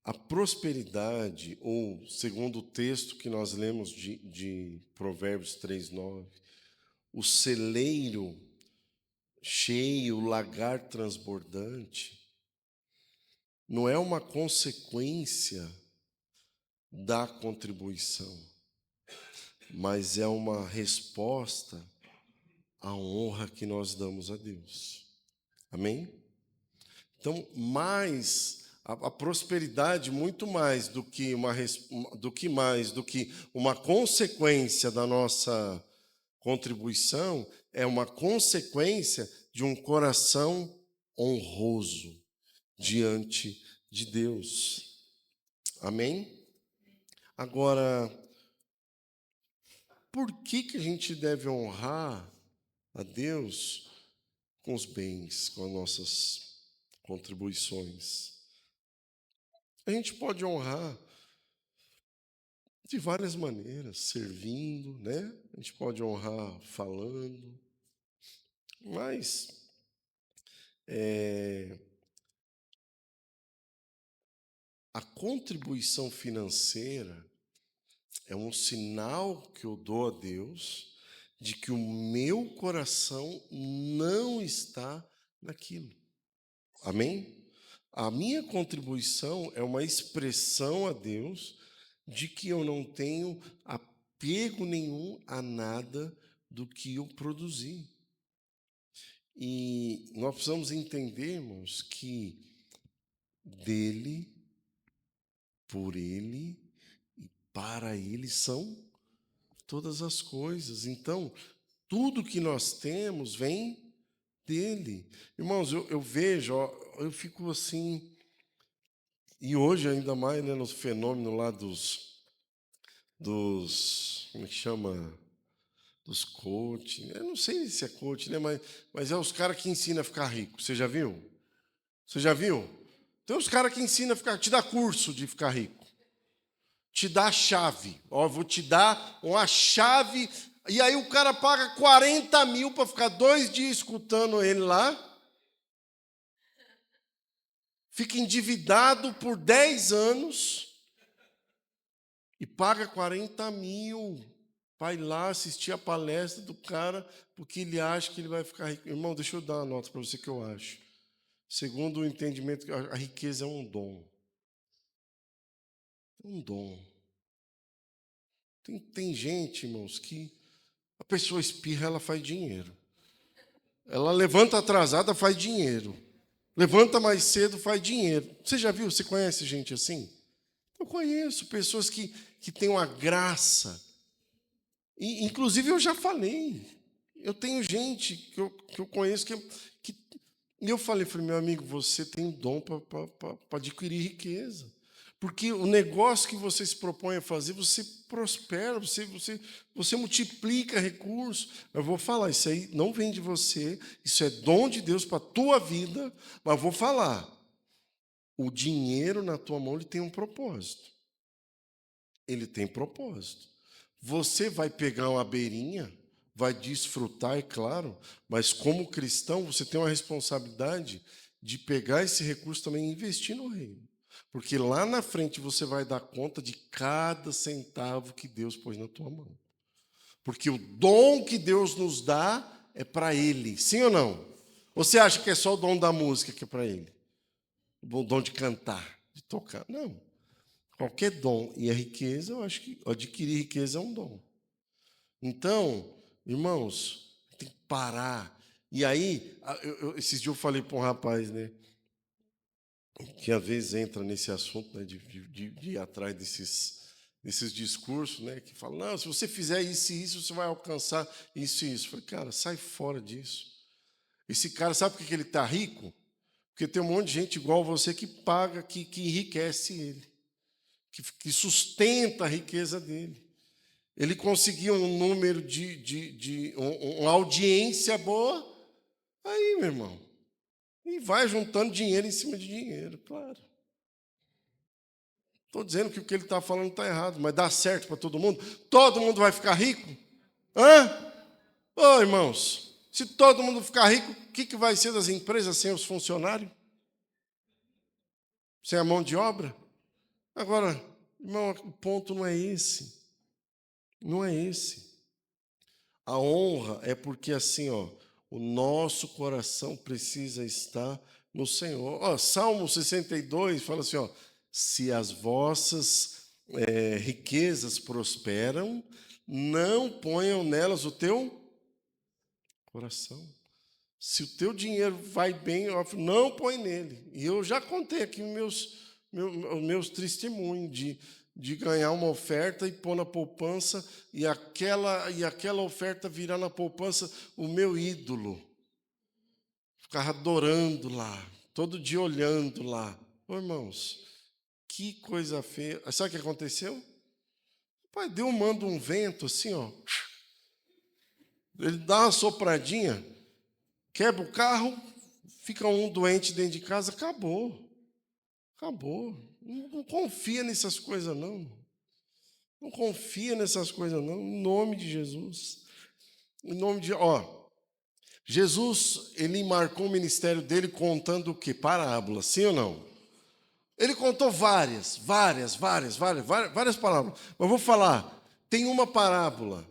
A prosperidade, ou segundo o texto que nós lemos de Provérbios 3:9, o celeiro cheio, o lagar transbordante, não é uma consequência da contribuição, mas é uma resposta à honra que nós damos a Deus. Amém? Então, a prosperidade, muito mais do que uma consequência da nossa contribuição, é uma consequência de um coração honroso diante de Deus. Amém? Agora, por que a gente deve honrar a Deus com os bens, com as nossas contribuições? A gente pode honrar de várias maneiras, servindo, né? A gente pode honrar falando, mas a contribuição financeira é um sinal que eu dou a Deus de que o meu coração não está naquilo. Amém? A minha contribuição é uma expressão a Deus de que eu não tenho apego nenhum a nada do que eu produzi. E nós precisamos entender, irmãos, que dele, por ele e para ele são todas as coisas. Então, tudo que nós temos vem dele. Irmãos, eu vejo, ó, eu fico assim, e hoje ainda mais, né, no fenômeno lá como é que chama? Dos coach. Eu não sei se é coach, né, mas é os caras que ensinam a ficar rico. Você já viu? Você já viu? Tem os caras que ensinam a ficar, te dá curso de ficar rico. Te dá a chave. Ó, vou te dar uma chave. E aí o cara paga 40 mil para ficar 2 dias escutando ele lá. Fica endividado por 10 anos. E paga 40 mil. Vai lá assistir a palestra do cara, porque ele acha que ele vai ficar rico. Irmão, deixa eu dar uma nota para você que eu acho. Segundo o entendimento, a riqueza é um dom. É um dom. Tem gente, irmãos, que a pessoa espirra, ela faz dinheiro. Ela levanta atrasada, faz dinheiro. Levanta mais cedo, faz dinheiro. Você já viu? Você conhece gente assim? Eu conheço pessoas que têm uma graça. E, inclusive, eu já falei. Eu tenho gente que eu conheço e eu falei, meu amigo, você tem dom para adquirir riqueza. Porque o negócio que você se propõe a fazer, você prospera, você multiplica recursos. Eu vou falar, isso aí não vem de você, isso é dom de Deus para a tua vida, mas eu vou falar, o dinheiro na tua mão ele tem um propósito. Ele tem propósito. Você vai pegar uma beirinha, vai desfrutar, é claro, mas como cristão, você tem uma responsabilidade de pegar esse recurso também e investir no reino. Porque lá na frente você vai dar conta de cada centavo que Deus pôs na tua mão. Porque o dom que Deus nos dá é para Ele, sim ou não? Você acha que é só o dom da música que é para Ele? O dom de cantar, de tocar? Não. Qualquer dom e a riqueza, eu acho que adquirir riqueza é um dom. Então, irmãos, tem que parar. E aí, esses dias eu falei para um rapaz, né, que às vezes entra nesse assunto, né, de ir atrás desses discursos, né, que falam, não, se você fizer isso e isso, você vai alcançar isso e isso. Eu falei, cara, sai fora disso. Esse cara, sabe por que ele está rico? Porque tem um monte de gente igual você que paga, que enriquece ele, que sustenta a riqueza dele. Ele conseguiu um número uma audiência boa, aí, meu irmão, e vai juntando dinheiro em cima de dinheiro, claro. Estou dizendo que o que ele está falando está errado, mas dá certo para todo mundo? Todo mundo vai ficar rico? Hã? Ô, irmãos, se todo mundo ficar rico, o que vai ser das empresas sem os funcionários? Sem a mão de obra? Agora, irmão, o ponto não é esse. Não é esse. A honra é porque assim, ó, o nosso coração precisa estar no Senhor. Ó, Salmo 62 fala assim, ó, se as vossas riquezas prosperam, não ponham nelas o teu coração. Se o teu dinheiro vai bem, não põe nele. E eu já contei aqui meus testemunhos de ganhar uma oferta e pôr na poupança, e aquela oferta virar na poupança o meu ídolo. Ficava adorando lá, todo dia olhando lá. Ô, irmãos, que coisa feia. Sabe o que aconteceu? Pai, Deus manda um vento assim, ó. Ele dá uma sopradinha, quebra o carro, fica um doente dentro de casa, acabou. Acabou. Não confia nessas coisas, não. Não confia nessas coisas, não. Em nome de Jesus. Em nome de... Jesus, ele marcou o ministério dele contando o quê? Parábolas, sim ou não? Ele contou várias parábolas. Mas eu vou falar, tem uma parábola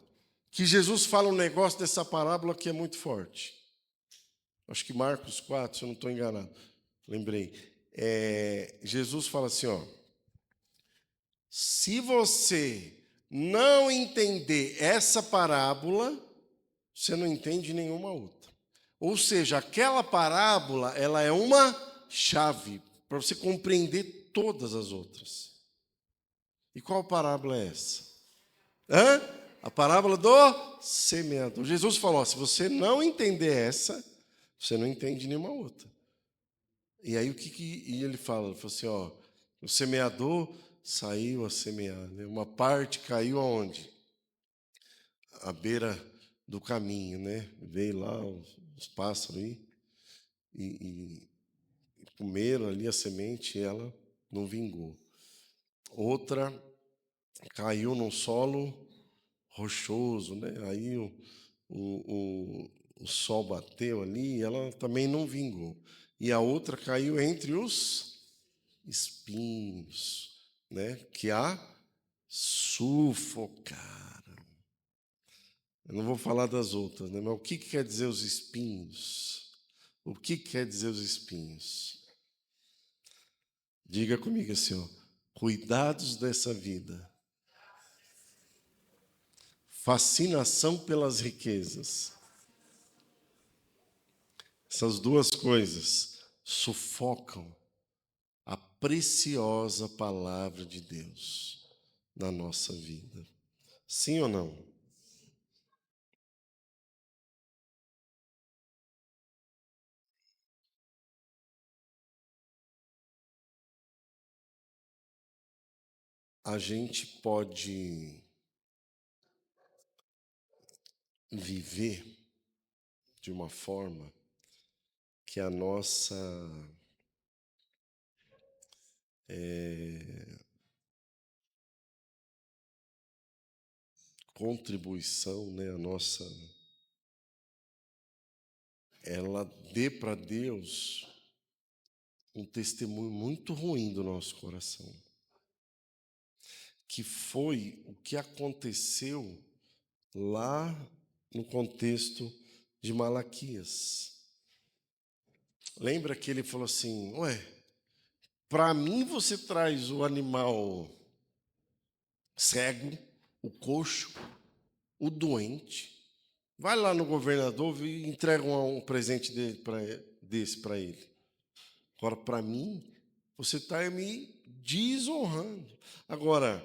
que Jesus fala um negócio dessa parábola que é muito forte. Acho que Marcos 4, se eu não estou enganado. Lembrei. Jesus fala assim, ó, se você não entender essa parábola, você não entende nenhuma outra. Ou seja, aquela parábola, ela é uma chave para você compreender todas as outras. E qual parábola é essa? A parábola do semeador. Jesus falou, ó, se você não entender essa, você não entende nenhuma outra. E aí e ele fala? Ele falou assim, ó, o semeador saiu a semear, né? Uma parte caiu aonde? À beira do caminho, né? Veio lá os pássaros aí e comeram ali a semente e ela não vingou. Outra caiu num solo rochoso, né? Aí o sol bateu ali e ela também não vingou. E a outra caiu entre os espinhos, né? Que a sufocaram. Eu não vou falar das outras, né? Mas o que quer dizer os espinhos? O que quer dizer os espinhos? Diga comigo assim, ó, cuidados dessa vida, fascinação pelas riquezas. Essas duas coisas sufocam a preciosa palavra de Deus na nossa vida. Sim ou não? A gente pode viver de uma forma que a nossa contribuição, né, a nossa, ela dê para Deus um testemunho muito ruim do nosso coração, que foi o que aconteceu lá no contexto de Malaquias. Lembra que ele falou assim, ué, para mim você traz o animal cego, o coxo, o doente. Vai lá no governador e entrega um presente desse para ele. Agora, para mim, você está me desonrando. Agora,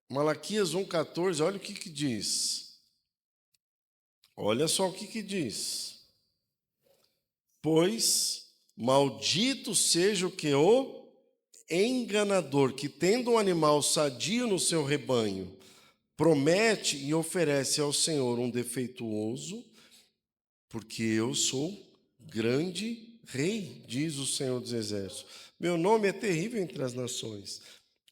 Malaquias 1,14, olha o que diz. Olha só o que diz. Pois maldito seja o que o enganador, que tendo um animal sadio no seu rebanho, promete e oferece ao Senhor um defeituoso, porque eu sou grande rei, diz o Senhor dos Exércitos. Meu nome é terrível entre as nações.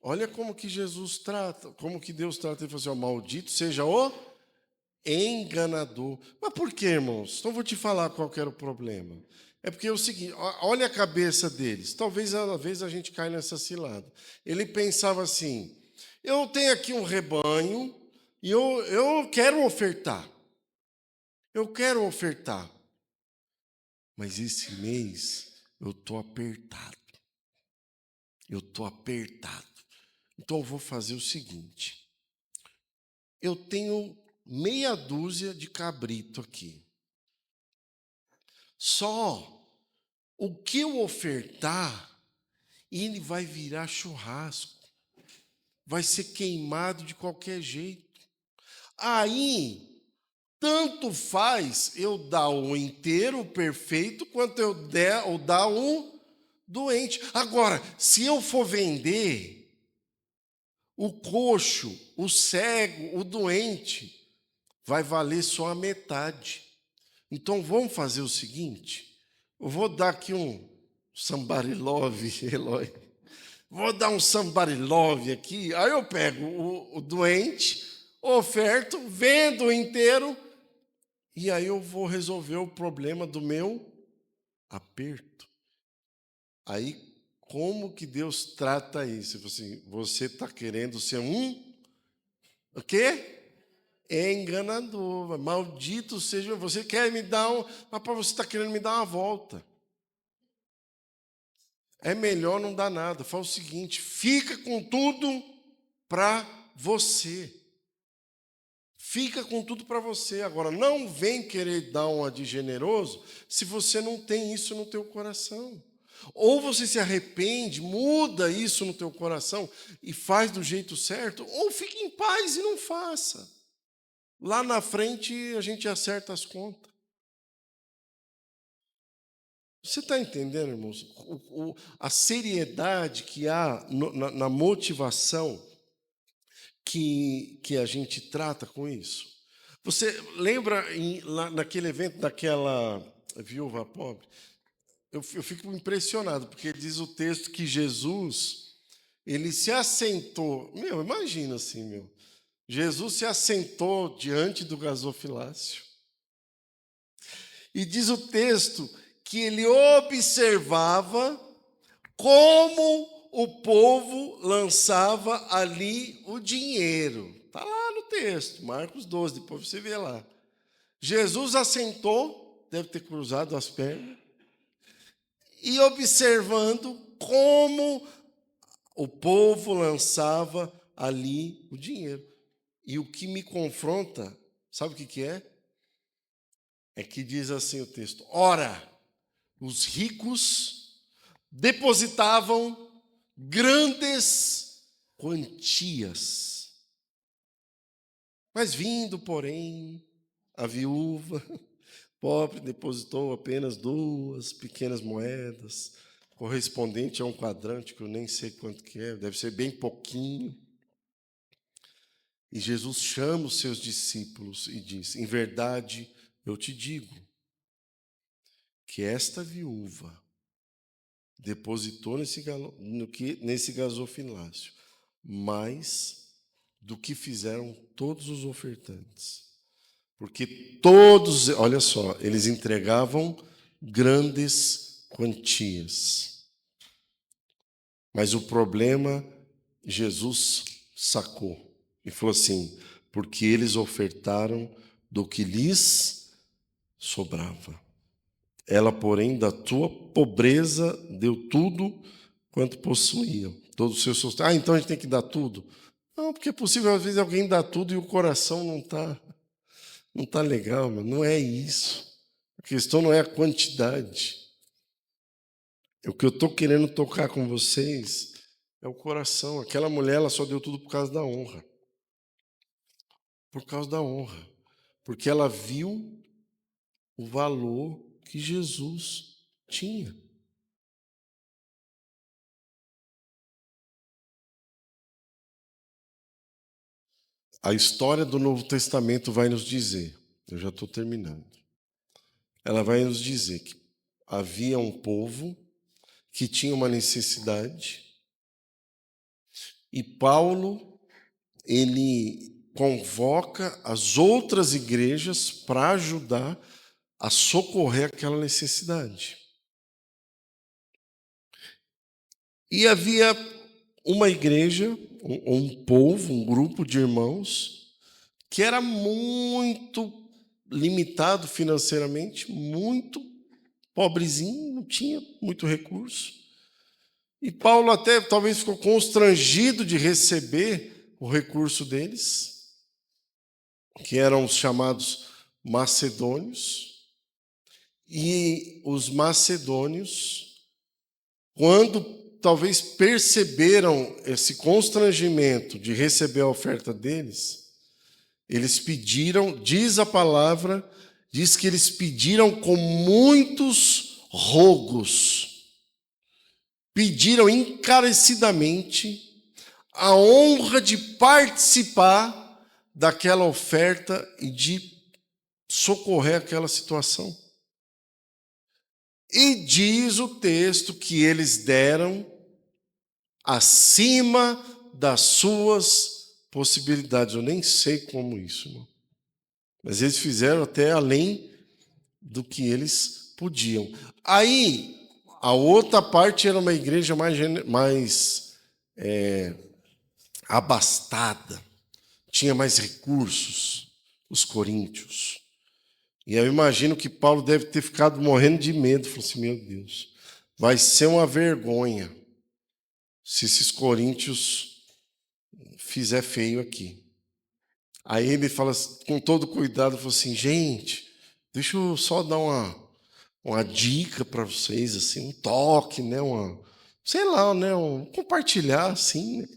Olha como que Jesus trata, como que Deus trata. Ele falou assim, ó, maldito seja o enganador. Mas por quê, irmãos? Então vou te falar qual que era o problema. É porque é o seguinte, olha a cabeça deles. Talvez às vezes a gente caia nessa cilada. Ele pensava assim, eu tenho aqui um rebanho e eu quero ofertar. Eu quero ofertar. Mas esse mês eu estou apertado. Eu estou apertado. Então eu vou fazer o seguinte. Eu tenho meia dúzia de cabrito aqui. Só o que eu ofertar, ele vai virar churrasco. Vai ser queimado de qualquer jeito. Aí, tanto faz eu dar o inteiro, o perfeito, quanto eu dar um doente. Agora, se eu for vender o coxo, o cego, o doente, vai valer só a metade. Então vamos fazer o seguinte, eu vou dar aqui um somebody love, Eloy. Vou dar um somebody love aqui, aí eu pego o doente, oferto, vendo inteiro, e aí eu vou resolver o problema do meu aperto. Aí, como que Deus trata isso? Assim, você está querendo ser o quê? É enganador. Maldito seja, você quer me dar mas você está querendo me dar uma volta. É melhor não dar nada. Fala o seguinte, fica com tudo para você. Fica com tudo para você. Agora, não vem querer dar uma de generoso se você não tem isso no teu coração. Ou você se arrepende, muda isso no teu coração e faz do jeito certo, ou fique em paz e não faça. Lá na frente a gente acerta as contas. Você está entendendo, irmãos? A seriedade que há na motivação que a gente trata com isso. Você lembra naquele evento daquela viúva pobre? Eu fico impressionado, porque diz o texto que Jesus, ele se assentou. Meu, imagina assim, meu. Jesus se assentou diante do gasofilácio. E diz o texto que ele observava como o povo lançava ali o dinheiro. Está lá no texto, Marcos 12, depois você vê lá. Jesus assentou, deve ter cruzado as pernas, e observando como o povo lançava ali o dinheiro. E o que me confronta, sabe o que é? É que diz assim o texto: ora, os ricos depositavam grandes quantias. Mas vindo, porém, a viúva pobre depositou apenas 2 pequenas moedas, correspondente a um quadrante, que eu nem sei quanto que é, deve ser bem pouquinho. E Jesus chama os seus discípulos e diz: em verdade, eu te digo, que esta viúva depositou nesse gasofilácio mais do que fizeram todos os ofertantes. Porque todos, olha só, eles entregavam grandes quantias. Mas o problema, Jesus sacou e falou assim: porque eles ofertaram do que lhes sobrava. Ela, porém, da tua pobreza deu tudo quanto possuía. Todo o seu sustento. Ah, então a gente tem que dar tudo? Não, porque é possível, às vezes, alguém dar tudo e o coração não tá legal, mas não é isso. A questão não é a quantidade. O que eu estou querendo tocar com vocês é o coração. Aquela mulher, ela só deu tudo por causa da honra. Por causa da honra. Porque ela viu o valor que Jesus tinha. A história do Novo Testamento vai nos dizer, eu já estou terminando, ela vai nos dizer que havia um povo que tinha uma necessidade e Paulo, ele convoca as outras igrejas para ajudar a socorrer aquela necessidade. E havia uma igreja, um povo, um grupo de irmãos, que era muito limitado financeiramente, muito pobrezinho, não tinha muito recurso. E Paulo até talvez ficou constrangido de receber o recurso deles, que eram os chamados macedônios. E os macedônios, quando talvez perceberam esse constrangimento de receber a oferta deles, eles pediram, diz a palavra, diz que eles pediram com muitos rogos, pediram encarecidamente a honra de participar daquela oferta e de socorrer aquela situação. E diz o texto que eles deram acima das suas possibilidades. Eu nem sei como isso, irmão. Mas eles fizeram até além do que eles podiam. Aí, a outra parte era uma igreja mais abastada, tinha mais recursos, os coríntios. E eu imagino que Paulo deve ter ficado morrendo de medo. Falou assim: meu Deus, vai ser uma vergonha se esses coríntios fizer feio aqui. Aí ele fala com todo cuidado, falou assim: gente, deixa eu só dar uma uma dica para vocês, assim, um toque, né? Sei lá, né? Compartilhar, assim, né?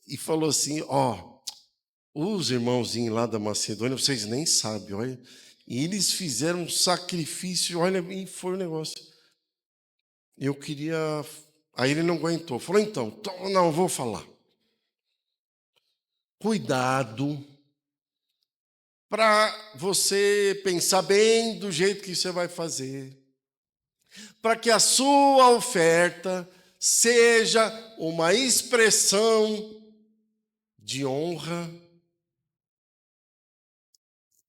E falou assim, ó, os irmãozinhos lá da Macedônia, vocês nem sabem, olha, e eles fizeram um sacrifício, olha, e foi o negócio. Eu queria... Aí ele não aguentou, falou, então, não, vou falar. Cuidado para você pensar bem do jeito que você vai fazer, para que a sua oferta seja uma expressão de honra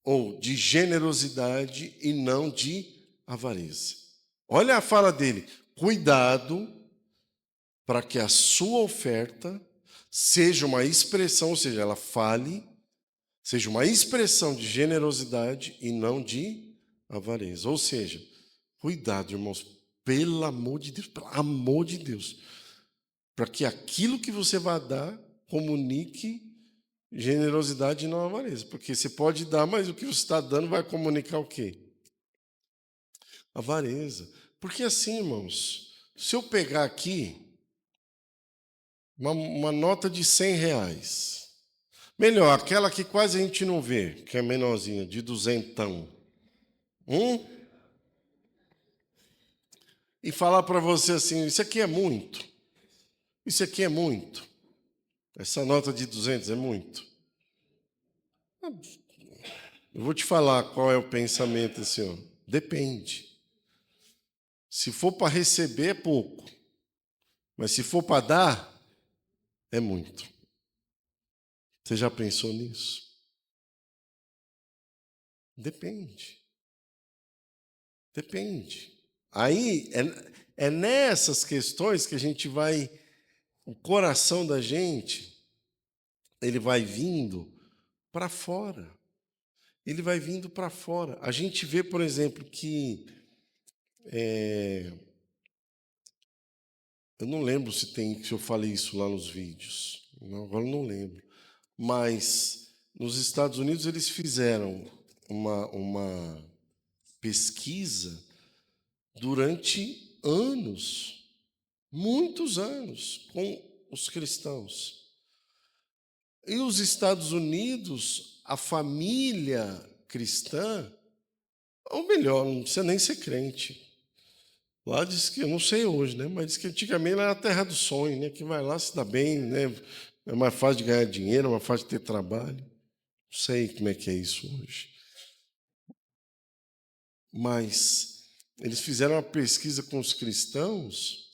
ou de generosidade e não de avareza. Olha a fala dele, cuidado para que a sua oferta seja uma expressão, ou seja, ela fale, seja uma expressão de generosidade e não de avareza. Ou seja, cuidado, irmãos, pelo amor de Deus, para que aquilo que você vai dar comunique generosidade e não avareza. Porque você pode dar, mas o que você está dando vai comunicar o quê? Avareza. Porque assim, irmãos, se eu pegar aqui uma nota de R$100, melhor, aquela que quase a gente não vê, que é menorzinha, de duzentão, e falar para você assim, isso aqui é muito, isso aqui é muito, essa nota de 200 é muito. Eu vou te falar qual é o pensamento assim, ó. Depende. Se for para receber, é pouco. Mas se for para dar, é muito. Você já pensou nisso? Depende. Depende. Aí é nessas questões que a gente vai, o coração da gente, ele vai vindo para fora. Ele vai vindo para fora. A gente vê, por exemplo, que eu não lembro se eu falei isso lá nos vídeos. Agora eu não lembro. Mas nos Estados Unidos eles fizeram uma pesquisa durante anos, muitos anos, com os cristãos. E os Estados Unidos, a família cristã, ou melhor, não precisa nem ser crente. Lá diz que, eu não sei hoje, né? Mas diz que antigamente era a terra do sonho, né? Que vai lá, se dá bem, né? É mais fácil de ganhar dinheiro, é mais fácil de ter trabalho. Não sei como é que é isso hoje. Mas eles fizeram uma pesquisa com os cristãos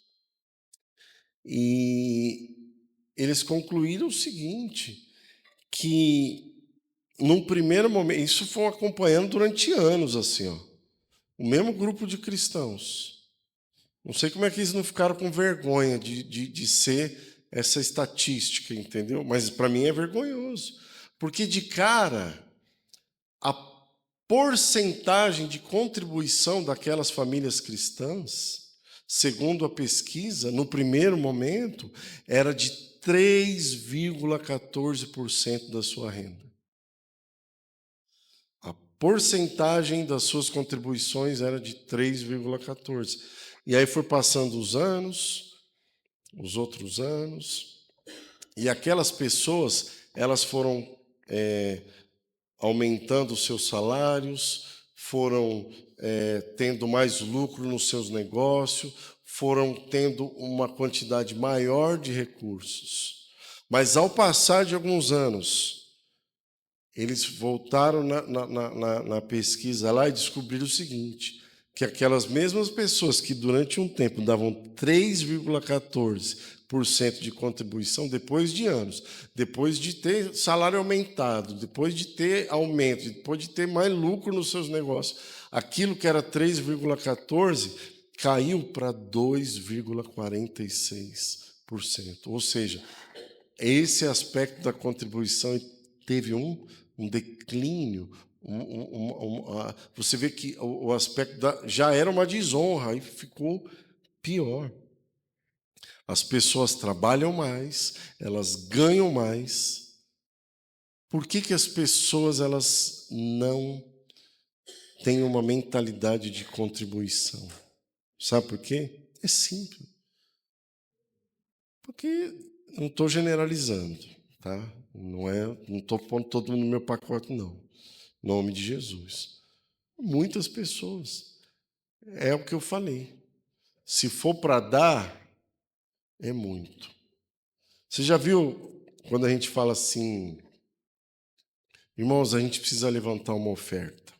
e eles concluíram o seguinte, que num primeiro momento, isso foi acompanhando durante anos, assim, ó, o mesmo grupo de cristãos. Não sei como é que eles não ficaram com vergonha de ser essa estatística, entendeu? Mas para mim é vergonhoso. Porque de cara, a porcentagem de contribuição daquelas famílias cristãs, segundo a pesquisa, no primeiro momento, era de 3,14% da sua renda. A porcentagem das suas contribuições era de 3,14%. E aí foi passando os anos, os outros anos, e aquelas pessoas, elas foram aumentando os seus salários, foram tendo mais lucro nos seus negócios, foram tendo uma quantidade maior de recursos. Mas ao passar de alguns anos, eles voltaram na pesquisa lá e descobriram o seguinte, que aquelas mesmas pessoas que durante um tempo davam 3,14% de contribuição, depois de anos, depois de ter salário aumentado, depois de ter aumento, depois de ter mais lucro nos seus negócios, aquilo que era 3,14% caiu para 2,46%. Ou seja, esse aspecto da contribuição teve um declínio. Você vê que o aspecto já era uma desonra e ficou pior. As pessoas trabalham mais, elas ganham mais. Por que as pessoas elas não tem uma mentalidade de contribuição. Sabe por quê? É simples. Porque não estou generalizando, tá? Não estou pondo todo mundo no meu pacote, não. Em nome de Jesus. Muitas pessoas. É o que eu falei. Se for para dar, é muito. Você já viu quando a gente fala assim, irmãos, a gente precisa levantar uma oferta.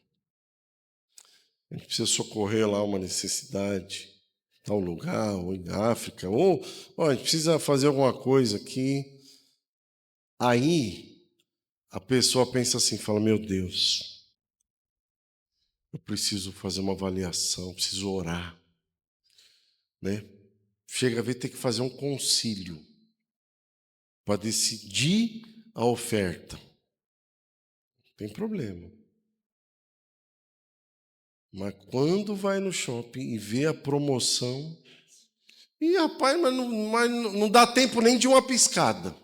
A gente precisa socorrer lá uma necessidade, em tal lugar, ou em África, ou a gente precisa fazer alguma coisa aqui. Aí a pessoa pensa assim, fala, meu Deus, eu preciso fazer uma avaliação, preciso orar, né? Chega a ver ter que fazer um concílio para decidir a oferta. Tem problema. Mas quando vai no shopping e vê a promoção, e rapaz, mas não dá tempo nem de uma piscada.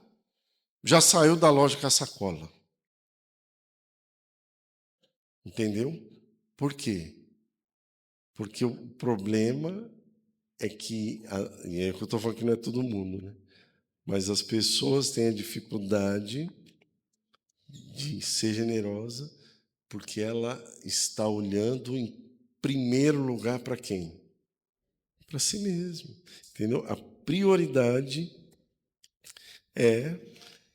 Já saiu da loja com a sacola. Entendeu? Por quê? Porque o problema é que, e é o que eu estou falando que não é todo mundo, né? Mas as pessoas têm a dificuldade de ser generosa porque ela está olhando em primeiro lugar para quem? Para si mesmo. Entendeu? A prioridade é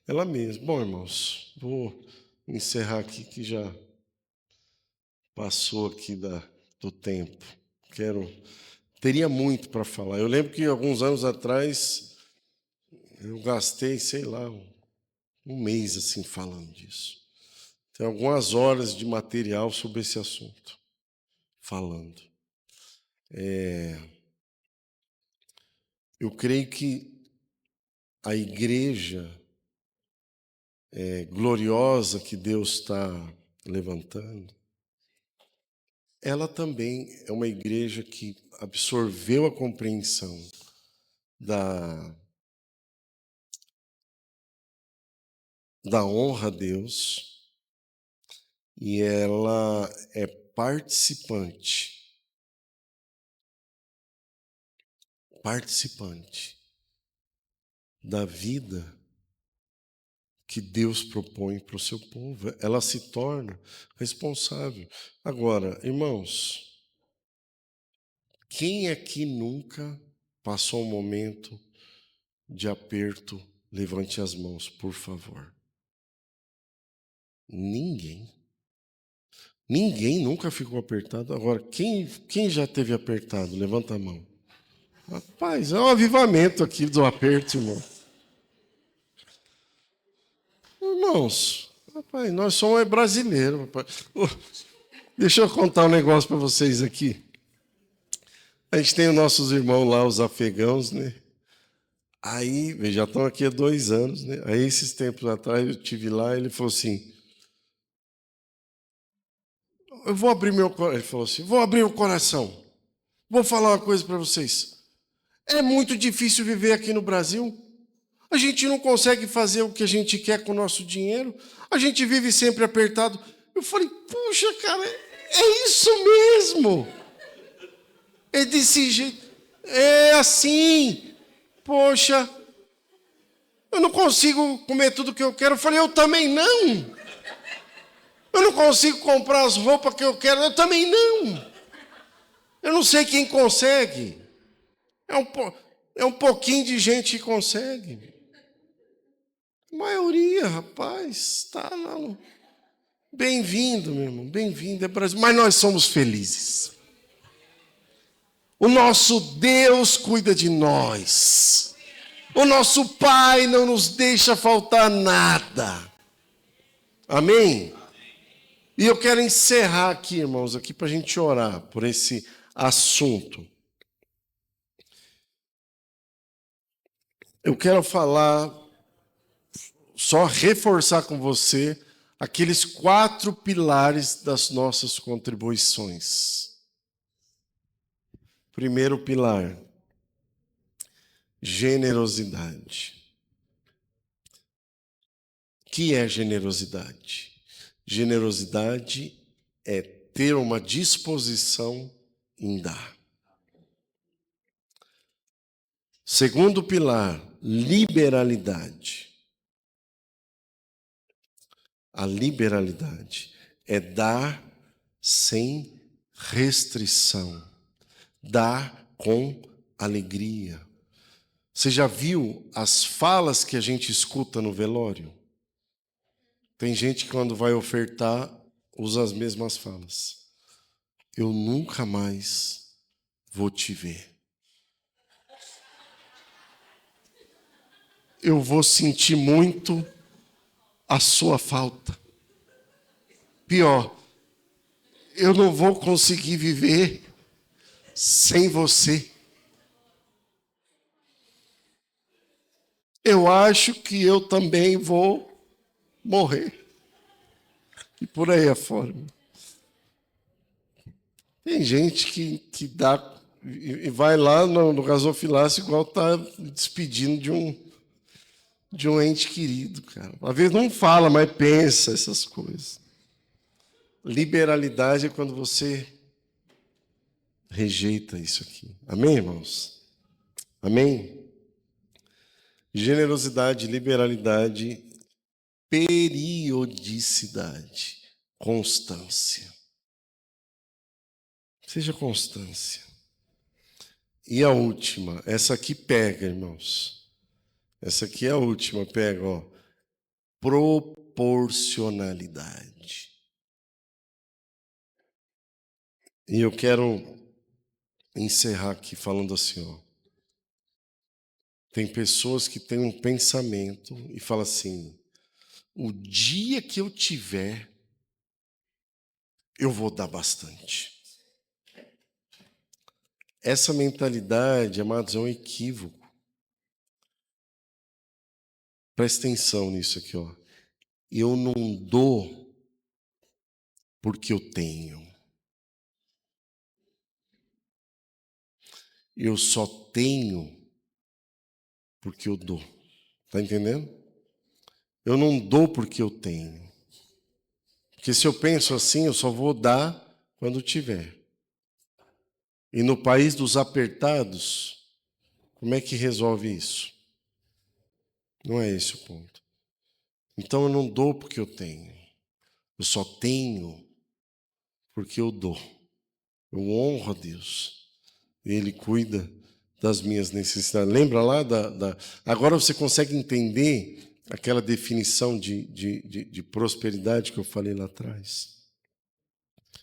ela mesma. Bom, irmãos, vou encerrar aqui que já passou aqui do tempo. Teria muito para falar. Eu lembro que alguns anos atrás eu gastei, sei lá, um mês assim falando disso. Tem algumas horas de material sobre esse assunto, falando. Eu creio que a igreja gloriosa que Deus está levantando, ela também é uma igreja que absorveu a compreensão da honra a Deus e ela é participante da vida que Deus propõe para o seu povo. Ela se torna responsável. Agora, irmãos, quem aqui nunca passou um momento de aperto? Levante as mãos, por favor. Ninguém. Ninguém nunca ficou apertado. Agora, quem já teve apertado? Levanta a mão. Rapaz, é um avivamento aqui do aperto, irmão. Irmãos, rapaz, nós somos brasileiros. Rapaz. Deixa eu contar um negócio para vocês aqui. A gente tem os nossos irmãos lá, os afegãos, né? Aí, já estão aqui há 2 anos, né? Aí, esses tempos atrás, eu estive lá e ele falou assim, eu vou abrir meu coração. Ele falou assim, vou abrir o coração. Vou falar uma coisa para vocês. É muito difícil viver aqui no Brasil. A gente não consegue fazer o que a gente quer com o nosso dinheiro. A gente vive sempre apertado. Eu falei, puxa, cara, é isso mesmo. É desse jeito. É assim. Poxa, eu não consigo comer tudo que eu quero. Eu falei, eu também não. Eu não consigo comprar as roupas que eu quero. Eu também não. Eu não sei quem consegue. É um pouquinho de gente que consegue. A maioria, rapaz, está lá. Bem-vindo, meu irmão, bem-vindo, é Brasil. Mas nós somos felizes. O nosso Deus cuida de nós. O nosso Pai não nos deixa faltar nada. Amém? E eu quero encerrar aqui, irmãos, aqui para a gente orar por esse assunto. Eu quero falar, só reforçar com você aqueles 4 pilares das nossas contribuições. Primeiro pilar, generosidade. O que é generosidade? Generosidade é ter uma disposição em dar. Segundo pilar, liberalidade. A liberalidade é dar sem restrição, dar com alegria. Você já viu as falas que a gente escuta no velório? Tem gente que quando vai ofertar usa as mesmas falas. Eu nunca mais vou te ver. Eu vou sentir muito a sua falta. Pior, eu não vou conseguir viver sem você. Eu acho que eu também vou morrer. E por aí afora. Tem gente que dá e vai lá no gasofilácio igual está despedindo de um ente querido, cara. Às vezes não fala, mas pensa essas coisas. Liberalidade é quando você rejeita isso aqui. Amém, irmãos? Amém? Generosidade, liberalidade, periodicidade, constância. Seja constância. E a última, essa aqui pega, irmãos. Essa aqui é a última, pega, ó. Proporcionalidade. E eu quero encerrar aqui falando assim, ó. Tem pessoas que têm um pensamento e falam assim: o dia que eu tiver, eu vou dar bastante. Essa mentalidade, amados, é um equívoco. Presta atenção nisso aqui, ó. Eu não dou porque eu tenho. Eu só tenho porque eu dou. Está entendendo? Eu não dou porque eu tenho. Porque se eu penso assim, eu só vou dar quando tiver. E no país dos apertados, como é que resolve isso? Não é esse o ponto. Então eu não dou porque eu tenho. Eu só tenho porque eu dou. Eu honro a Deus. Ele cuida das minhas necessidades. Lembra lá Agora você consegue entender aquela definição de prosperidade que eu falei lá atrás?